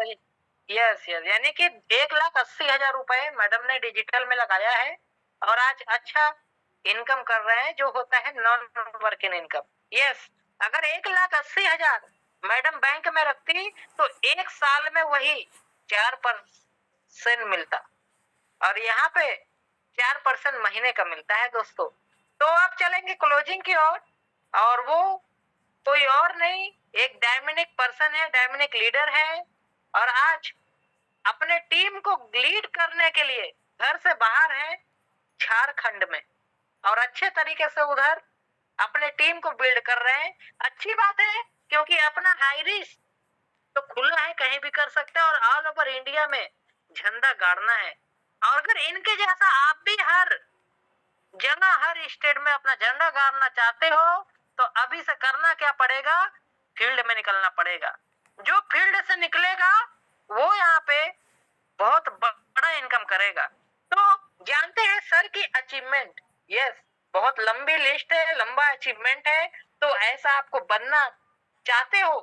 Speaker 1: यस यस, यानी कि 1,80,000 रुपए मैडम ने डिजिटल में लगाया है और आज अच्छा इनकम कर रहे हैं, जो होता है नॉन वर्किंग इनकम। यस, अगर 1,80,000 मैडम बैंक में रखती तो 1 साल में वही 4% मिलता, और यहाँ पे 4% महीने का मिलता है दोस्तों। तो आप चलेंगे क्लोजिंग की ओर, और वो कोई और नहीं, एक डायनामिक पर्सन है, डायनामिक लीडर है, और आज अपने टीम को लीड करने के लिए घर से बाहर है झारखंड में, और अच्छे तरीके से उधर अपने टीम को बिल्ड कर रहे हैं। अच्छी बात है, क्योंकि अपना हाईरिश तो खुला है, कहीं भी कर सकते हैं और ऑल ओवर इंडिया में झंडा गाड़ना है। और अगर इनके जैसा आप भी हर जगह हर स्टेट में अपना झंडा गाड़ना चाहते हो तो अभी से करना क्या पड़ेगा, फील्ड में निकलना पड़ेगा। जो फील्ड से निकलेगा वो यहाँ पे बहुत बड़ा इनकम करेगा। तो जानते हैं सर की अचीवमेंट। यस, बहुत लंबी लिस्ट है, लंबा अचीवमेंट है। तो ऐसा आपको बनना चाहते हो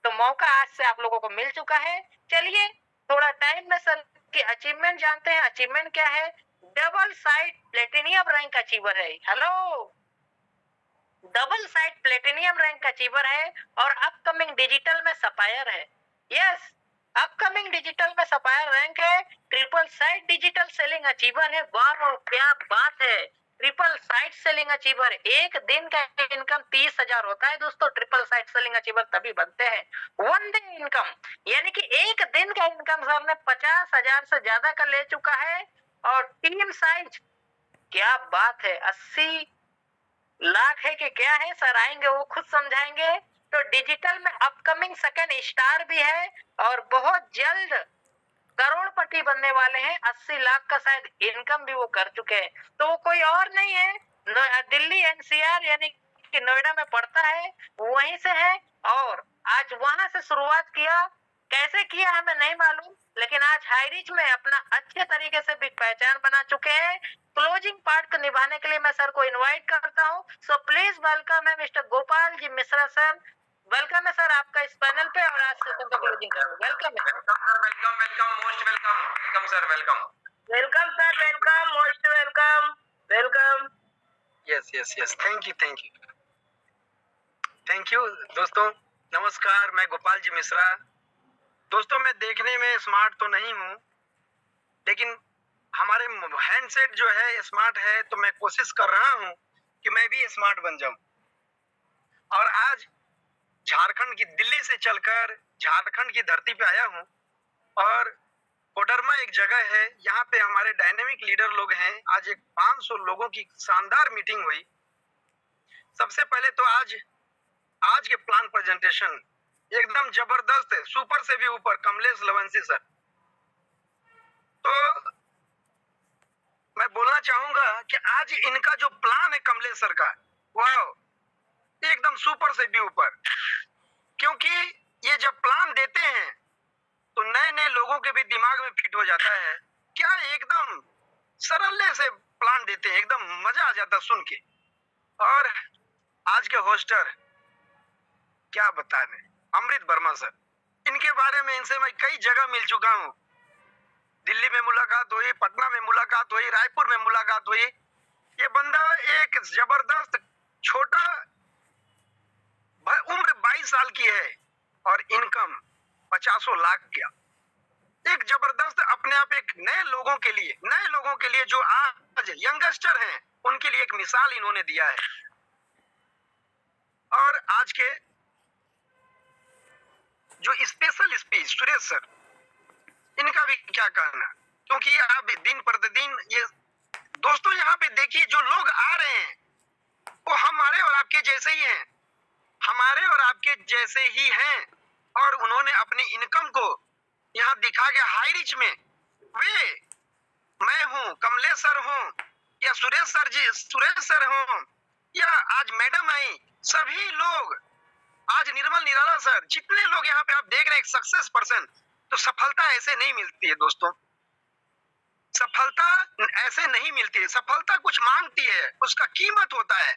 Speaker 1: तो मौका आज से आप लोगों को मिल चुका है। चलिए थोड़ा टाइम में सर की अचीवमेंट जानते हैं। अचीवमेंट क्या है? Double side platinum rank achiever है। Hello, double side platinum rank achiever है और अपकमिंग डिजिटल में सपायर है। यस, अपकमिंग डिजिटल में सपायर रैंक है, triple side digital selling achiever है। वाह क्या बात है, ट्रिपल साइड सेलिंग अचीवर। एक दिन का इनकम 30,000 होता है दोस्तों। ट्रिपल साइड सेलिंग अचीवर तभी बनते हैं। 1 डे इनकम, यानी कि एक दिन का इनकम सर ने 50,000 से ज्यादा का ले चुका है। और टीम साइज क्या बात है, 80 लाख है कि क्या है, सर आएंगे वो खुद समझाएंगे। तो डिजिटल में अपकमिंग सेकंड स्टार भी है और बहुत जल्द करोड़पति बनने वाले हैं। 80 लाख का शायद इनकम भी वो कर चुके हैं। तो वो कोई और नहीं है, दिल्ली एनसीआर यानी कि नोएडा में पड़ता है, वहीं से है। और आज वहां से शुरुआत किया, कैसे किया हमें नहीं मालूम, लेकिन आज हाई रीच में अपना अच्छे तरीके से भी पहचान बना चुके हैं। क्लोजिंग पार्ट को निभाने के लिए मैं सर को इनवाइट करता हूं। सो प्लीज वेलकम है mister Gopal ji Mishra sir. Welcome है सर आपका इस पैनल पे, और आज सेशन का क्लोजिंग करें। वेलकम है।
Speaker 2: Welcome sir, welcome welcome, most welcome, welcome sir, welcome.
Speaker 5: Welcome sir, welcome, most welcome, welcome.
Speaker 6: Yes, thank you दोस्तों। नमस्कार, मैं गोपाल जी मिश्रा। दोस्तों, मैं देखने में स्मार्ट तो नहीं हूँ, लेकिन हमारे हैंडसेट जो है स्मार्ट है, तो मैं कोशिश कर रहा हूँ कि मैं भी स्मार्ट बन जाऊं। और आज झारखंड की दिल्ली से चलकर झारखंड की धरती पे आया हूँ, और कोडरमा एक जगह है, यहाँ पे हमारे डायनेमिक लीडर लोग हैं। आज एक 500 लोगों की शानदार मीटिंग हुई। सबसे पहले तो आज के प्लान प्रेजेंटेशन एकदम जबरदस्त है, सुपर से भी ऊपर, कमलेश लवंसी सर। तो मैं बोलना चाहूंगा कि आज इनका जो प्लान है कमलेश सर का, वाह, एकदम सुपर से भी ऊपर। क्योंकि ये जब प्लान देते हैं तो नए नए लोगों के भी दिमाग में फिट हो जाता है। क्या एकदम सरल से प्लान देते हैं, एकदम मजा आ जाता सुन के। और आज के होस्टर क्या बताने, अमृत वर्मा सर, इनके बारे में इनसे मैं कई जगह मिल चुका हूँ। दिल्ली में मुलाकात हुई, पटना में मुलाकात हुई, रायपुर में मुलाकात हुई। ये बंदा एक जबरदस्त छोटा, उम्र 22 साल की है और इनकम 50 लाख का। एक जबरदस्त अपने आप, एक नए लोगों के लिए जो आज यंगस्टर हैं, उनके लिए एक मिसाल इन्होंने दिया है। और आज के जो स्पेशल स्पीच सुरेश सर, इनका भी क्या कहना, क्योंकि आप दिन प्रतिदिन ये दोस्तों यहाँ पे देखिए, जो लोग आ रहे हैं वो हमारे और आपके जैसे ही हैं, हमारे और आपके जैसे ही हैं। और उन्होंने अपनी इनकम को यहाँ दिखा के हाई रिच में, मैं हूँ, कमलेश सर हूँ, या सुरेश सर हूँ, या आज मैडम आई, सभी लोग, आज निर्मल निराला सर, जितने लोग यहाँ पे आप देख रहे हैं सक्सेस पर्सन। तो सफलता ऐसे नहीं मिलती है दोस्तों, सफलता ऐसे नहीं मिलती है। सफलता कुछ मांगती है, उसका कीमत होता है।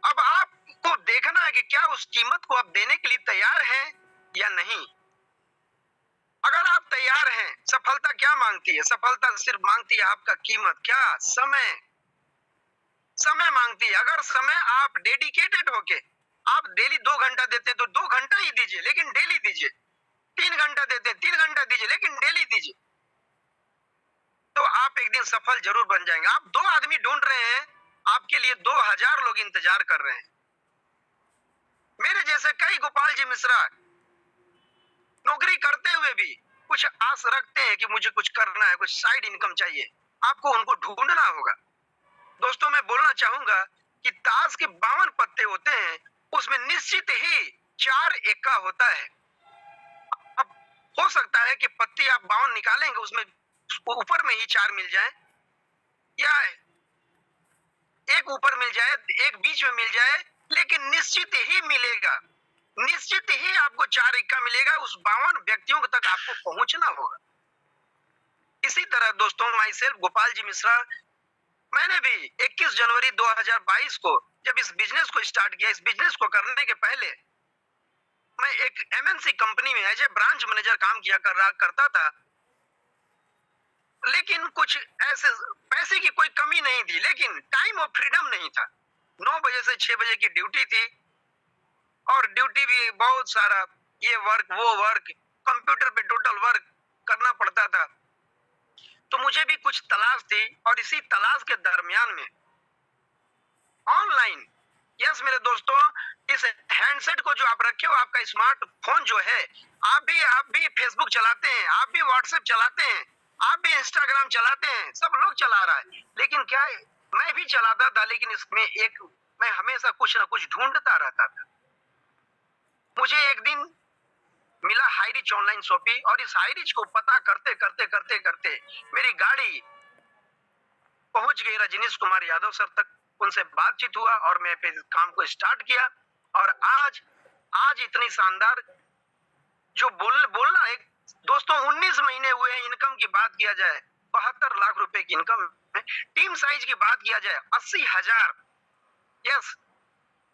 Speaker 6: अब आपको देखना है कि क्या उस कीमत को आप देने के लिए तैयार हैं या नहीं। अगर आप तैयार हैं, सफलता क्या मांगती है? सफलता सिर्फ मांगती है आपका कीमत, क्या? समय मांगती है। अगर समय आप डेडिकेटेड होके आप डेली 2 घंटा देते हैं तो 2 घंटा ही दीजिए, लेकिन डेली दीजिए। 3 घंटा देते हैं, 3 घंटा दीजिए, लेकिन डेली दीजिए। तो आप एक दिन सफल जरूर बन जाएंगे। आप 2 आदमी ढूंढ रहे हैं, आपके लिए 2000 लोग इंतजार कर रहे हैं। मेरे जैसे कई गोपाल जी मिश्रा नौकरी करते हुए भी कुछ आस रखते हैं कि मुझे कुछ करना है, कुछ साइड इनकम चाहिए। आपको उनको ढूंढना होगा। दोस्तों, मैं बोलना चाहूंगा कि ताश के 52 पत्ते होते हैं, उसमें निश्चित ही 4 एक्का होता है। अब हो सकता है कि पत्ती आप 52 निकालेंगे, उसमें ऊपर में ही 4 मिल जाए, या एक ऊपर मिल जाए, एक बीच में मिल जाए, लेकिन निश्चित ही मिलेगा, निश्चित ही आपको 4 एक्का मिलेगा। उस 52 व्यक्तियों तक आपको पहुंचना होगा। इसी तरह दोस्तों, माई सेल्फ गोपाल जी मिश्रा, मैंने भी 21 जनवरी 2022 को जब इस बिजनेस को स्टार्ट किया, इस बिजनेस को करने के पहले मैं एक एमएनसी कंपनी में एज ए ब्रांच मैनेजर काम किया करता था। लेकिन कुछ ऐसे पैसे की कोई कमी नहीं थी, लेकिन टाइम ऑफ फ्रीडम नहीं था। 9 बजे से 6 बजे की ड्यूटी थी, और ड्यूटी भी बहुत सारा, ये वर्क वो वर्क, कंप्यूटर पे टोटल वर्क करना पड़ता था। तो मुझे भी कुछ तलाश थी, और इसी तलाश के दरमियान में ऑनलाइन, यस मेरे दोस्तों, इस हैंडसेट को जो आप रखे हो, आपका स्मार्टफोन जो है, आप भी फेसबुक चलाते हैं, आप भी व्हाट्सएप चलाते हैं, आप भी इंस्टाग्राम चलाते हैं, सब लोग चला रहा है। लेकिन क्या है, मैं भी चलाता था, लेकिन इसमें मैं हमेशा कुछ ना कुछ ढूंढता रहता था। मुझे एक दिन मिला हाई रिच ऑनलाइन शॉपिंग, और इस हाई रिच को पता करते करते मेरी गाड़ी पहुंच गई रजनीश कुमार यादव सर तक। उनसे बातचीत हुआ और मैं फिर काम को स्टार्ट किया। और आज इतनी शानदार जो बोलना एक दोस्तों 19 महीने हुए हैं, इनकम की बात किया जाए 72 लाख रुपए की इनकम है। टीम साइज की बात किया जाए 80,000, यस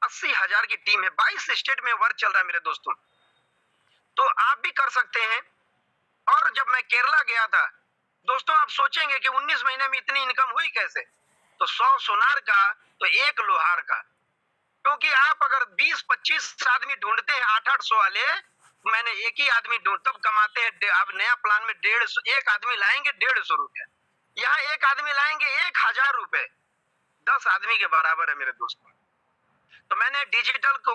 Speaker 6: 80,000 की टीम है। 22 स्टेट में वर्क चल रहा है मेरे दोस्तों, तो आप भी कर सकते हैं। और जब मैं केरला गया था दोस्तों, आप सोचेंगे कि 19 महीने में इतनी इनकम हुई कैसे, तो 100 सोनार का तो 1 लोहार का, क्योंकि आप अगर 20-25 आदमी ढूंढते हैं 800 वाले, मैंने एक ही आदमी ढूंढ तब कमाते हैं। अब नया प्लान में 150, एक आदमी लाएंगे 150 रुपए, यहाँ एक आदमी लाएंगे 1,000 रुपए, 10 आदमी के बराबर है मेरे दोस्तों। तो मैंने डिजिटल को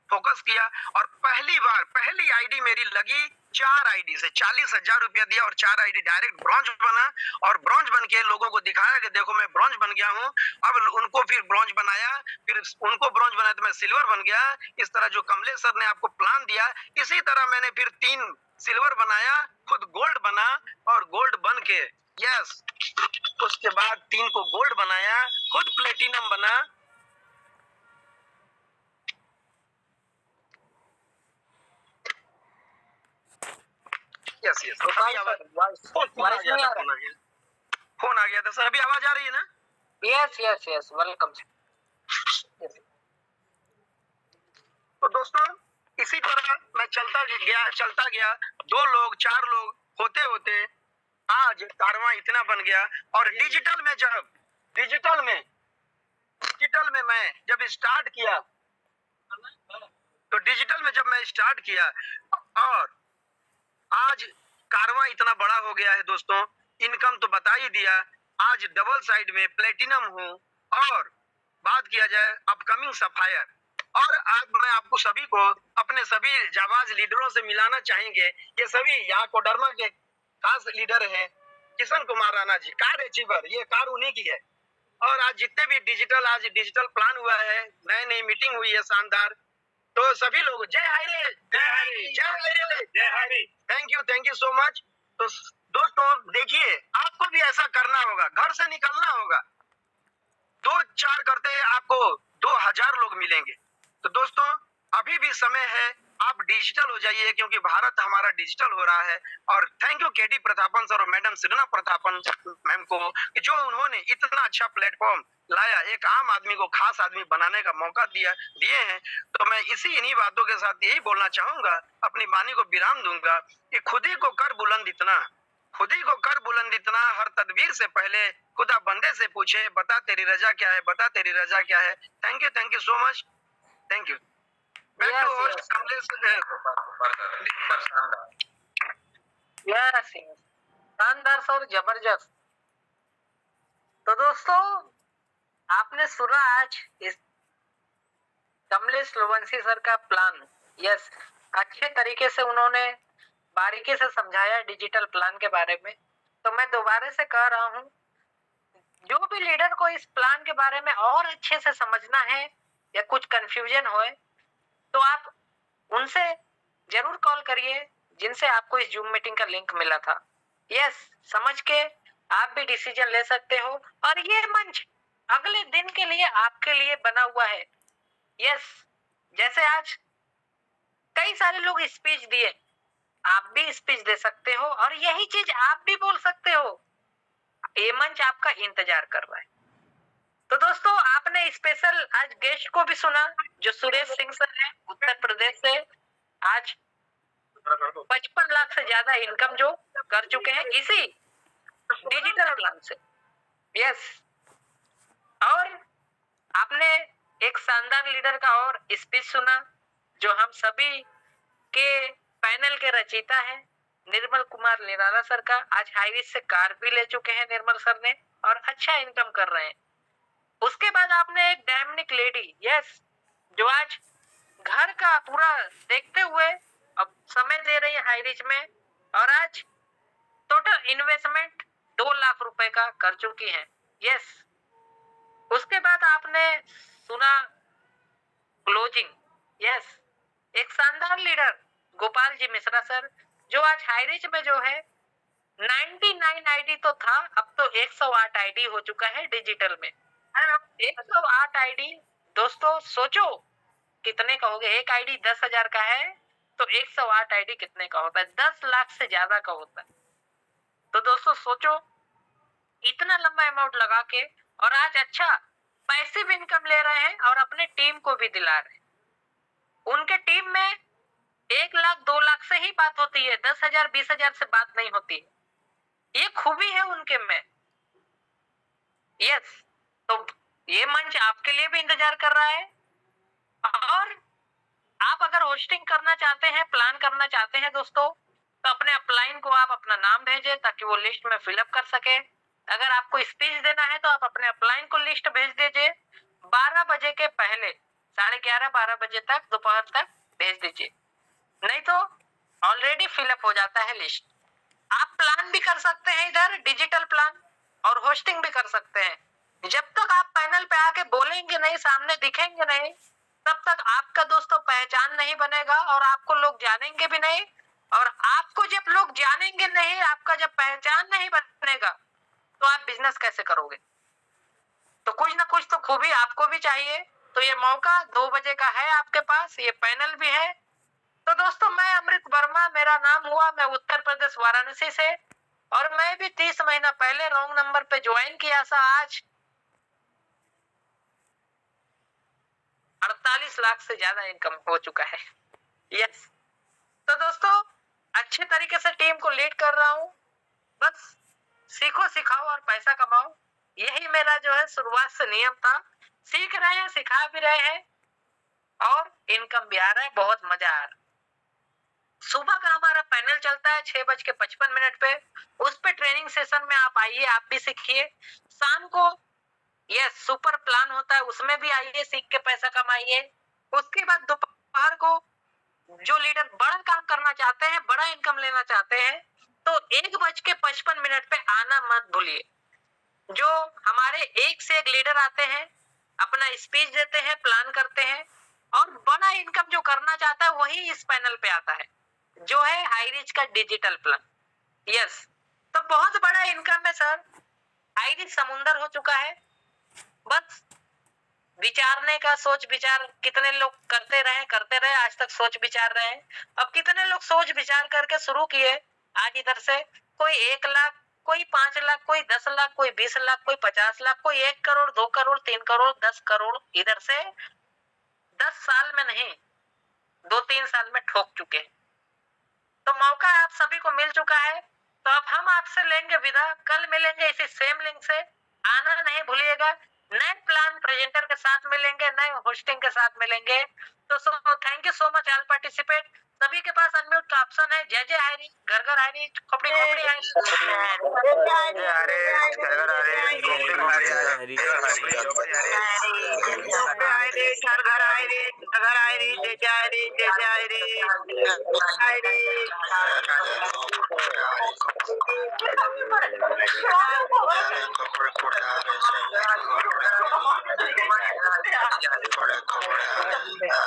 Speaker 6: फोकस किया और पहली आईडी मेरी लगी 4 आईडी से 40,000 रुपया दिया और 4 आईडी डायरेक्ट ब्रॉन्ज बना। और ब्रॉन्ज बन के लोगों को दिखाया कि देखो मैं ब्रॉन्ज बन गया हूँ। अब उनको फिर ब्रॉन्ज बनाया, फिर उनको ब्रॉन्ज बनाया तो मैं सिल्वर बन गया। इस तरह जो कमलेश सर ने आपको प्लान दिया, इसी तरह मैंने फिर 3 सिल्वर बनाया, खुद गोल्ड बना और गोल्ड बन के यस उसके बाद 3 को गोल्ड बनाया, खुद प्लेटिनम बना। यस
Speaker 1: तो भाई सर, वॉइस नहीं आ रहा।
Speaker 6: फोन आ गया था सर, अभी आवाज आ रही है ना?
Speaker 1: Yes yes yes, welcome.
Speaker 6: तो दोस्तों इसी तरह मैं चलता गया 2 लोग 4 लोग होते आज कारवां इतना बन गया। और डिजिटल में मैं जब स्टार्ट किया, तो डिजिटल में जब मैं स्टार्ट किया और आज कारवां इतना बड़ा हो गया है दोस्तों। इनकम तो बता ही दिया, आज डबल साइड में प्लेटिनम हूँ। और बात किया जाए अपकमिंग सफायर, और आज मैं आपको सभी को अपने सभी जाबाज लीडरों से मिलाना चाहेंगे। ये सभी यहाँ कोडरमा के खास लीडर हैं, किशन कुमार राणा जी, कार अचीवर, ये कार उन्हीं की है। और आज जितने भी डिजिटल प्लान हुआ है, नई मीटिंग हुई है शानदार, तो सभी लोग जय हरी, जय हरी, जय हरी, जय Hari. Thank you so much. तो दोस्तों देखिए, आपको भी ऐसा करना होगा, घर से निकलना होगा। 2-4 करते आपको 2,000 लोग मिलेंगे। तो दोस्तों अभी भी समय है, आप डिजिटल हो जाइए, क्योंकि भारत हमारा डिजिटल हो रहा है। और thank you KD Prathapan sir और मैडम सृजना प्रतापन मैम को, जो उन्होंने इतना अच्छा प्लेटफॉर्म लाया, एक आम आदमी को खास आदमी बनाने का मौका दिए हैं। तो मैं इन्हीं बातों के साथ यही बोलना चाहूंगा, अपनी वाणी को विराम दूंगा कि खुदी को कर बुलंद इतना, हर तदबीर से पहले खुदा बंदे से पूछे, बता तेरी रजा क्या है, बता तेरी रजा क्या है। Thank you so much, thank you. Kamlesh
Speaker 1: शानदार सर, जबरदस्त। तो दोस्तों आपने सुना आज इस कमलेश लोवंशी सर का प्लान। यस, अच्छे तरीके से उन्होंने बारीकी से समझाया डिजिटल प्लान के बारे में। तो मैं दोबारा से कह रहा हूँ, जो भी लीडर को इस प्लान के बारे में और अच्छे से समझना है या कुछ कंफ्यूजन होए, तो आप उनसे जरूर कॉल करिए जिनसे आपको इस जूम मीटिंग का लिंक मिला था। यस, समझ के आप भी डिसीजन ले सकते हो। और ये मंच अगले दिन के लिए आपके लिए बना हुआ है। यस, जैसे आज कई सारे लोग स्पीच दिए, आप भी स्पीच दे सकते हो और यही चीज आप भी बोल सकते हो। ये मंच आपका इंतजार कर रहा है। तो दोस्तों आपने स्पेशल आज गेस्ट को भी सुना, जो सुरेश सिंह सर है, उत्तर प्रदेश से। आज 55 लाख से ज्यादा इनकम जो कर चुके हैं इसी डिजिटल प्लान से। यस, और आपने एक शानदार लीडर का और स्पीच सुना, जो हम सभी के पैनल के रचयिता हैं, निर्मल कुमार निराला सर का। आज हाईवे से कार भी ले चुके हैं निर्मल सर ने और अच्छा इनकम कर रहे हैं। उसके बाद आपने एक डायमंड लेडी, यस, जो आज घर का पूरा देखते हुए अब समय दे रही है हाई रिच में, और आज टोटल इन्वेस्टमेंट 2 लाख रुपए का कर चुकी है। यस, उसके बाद आपने सुना क्लोजिंग। यस, एक शानदार लीडर गोपाल जी मिश्रा सर, जो आज हाई रिच में जो है 99 आईडी तो था, अब तो 108 आईडी हो चुका है डिजिटल में। 108 आईडी। दोस्तों सोचो कितने का हो गया, एक आईडी 10,000 का है तो 108 आईडी कितने का होता है, 10 लाख से ज्यादा का होता है। तो दोस्तों सोचो इतना लंबा अमाउंट लगा के, और आज अच्छा पैसिव इनकम ले रहे हैं और अपने टीम को भी दिला रहे हैं। उनके टीम में 1 लाख 2 लाख से ही बात होती है, 10,000 20,000 से बात नहीं होती है। ये खूबी है उनके में। यस, तो ये मंच आपके लिए भी इंतजार कर रहा है। और आप अगर होस्टिंग करना चाहते हैं, प्लान करना चाहते हैं दोस्तों, तो अपने अपलाइन को आप अपना नाम भेजें ताकि वो लिस्ट में फिलअप कर सके। अगर आपको स्पीच देना है तो आप अपने अपलाइन को लिस्ट भेज दीजिए 12 बजे के पहले, 11:30 12 बजे तक दोपहर तक भेज दीजिए, नहीं तो ऑलरेडी फिलअप हो जाता है लिस्ट। आप प्लान भी कर सकते हैं इधर, डिजिटल प्लान, और होस्टिंग भी कर सकते हैं। जब तक आप पैनल पे आके बोलेंगे नहीं, सामने दिखेंगे नहीं, तब तक आपका दोस्तों पहचान नहीं बनेगा और आपको लोग जानेंगे भी नहीं। और आपको जब लोग जानेंगे नहीं, आपका जब पहचान नहीं बनेगा, तो आप बिजनेस कैसे करोगे? तो कुछ ना कुछ तो खूबी आपको भी चाहिए। तो ये मौका 2 बजे का है आपके पास, ये पैनल भी है। तो दोस्तों मैं अमृत वर्मा मेरा नाम हुआ, मैं उत्तर प्रदेश वाराणसी से, और मैं भी 30 महीना पहले रॉन्ग नंबर पे ज्वाइन किया था। आज 48 लाख से ज्यादा इनकम हो चुका है। यस, तो दोस्तों अच्छे तरीके से टीम को लीड कर रहा हूँ। बस सीखो, सिखाओ और पैसा कमाओ, यही मेरा जो है शुरुआत से नियम था। सीख रहे हैं, सिखा भी रहे हैं और इनकम भी आ रहा है, बहुत मजा आ रहा है। सुबह का हमारा पैनल चलता है 6:55 पे, उस पे ट्रेनिंग सेशन में आप आइए, आप भी सीखिए। शाम को यस सुपर प्लान होता है, उसमें भी आइए, सीख के पैसा कमाइए। उसके बाद दोपहर को जो लीडर बड़ा काम करना चाहते हैं, बड़ा इनकम लेना चाहते हैं, तो 1:55 पे आना मत भूलिए। जो हमारे एक से एक लीडर आते हैं, अपना स्पीच देते हैं, प्लान करते हैं, और बड़ा इनकम जो करना चाहता है वही इस पैनल पे आता है, जो है हाई रिच का डिजिटल प्लान। यस, तो बहुत बड़ा इनकम है सर, हाई रिच समुंदर हो चुका है। बस विचारने का, सोच विचार कितने लोग करते रहे, आज तक सोच विचार रहे। अब कितने लोग सोच विचार करके शुरू किए, आज इधर से कोई 1 लाख, कोई 5 लाख, कोई 10 लाख, कोई 20 लाख, कोई 50 लाख, कोई 1 करोड़, 2 करोड़, 3 करोड़, 10 करोड़ इधर से 10 साल में नहीं, 2-3 साल में ठोक चुके। तो मौका आप सभी को मिल चुका है। तो अब हम आपसे लेंगे विदा, कल मिलेंगे इसी सेम लिंक से। आना नहीं भूलिएगा, नए प्लान प्रेजेंटर के साथ मिलेंगे, नए होस्टिंग के साथ मिलेंगे। तो thank you so much all participate. सभी के पास अनम्यूट का ऑप्शन है। जय जय हायरी, घर घर हायरी, खोपड़ी खोपड़ी हायरी,
Speaker 2: घर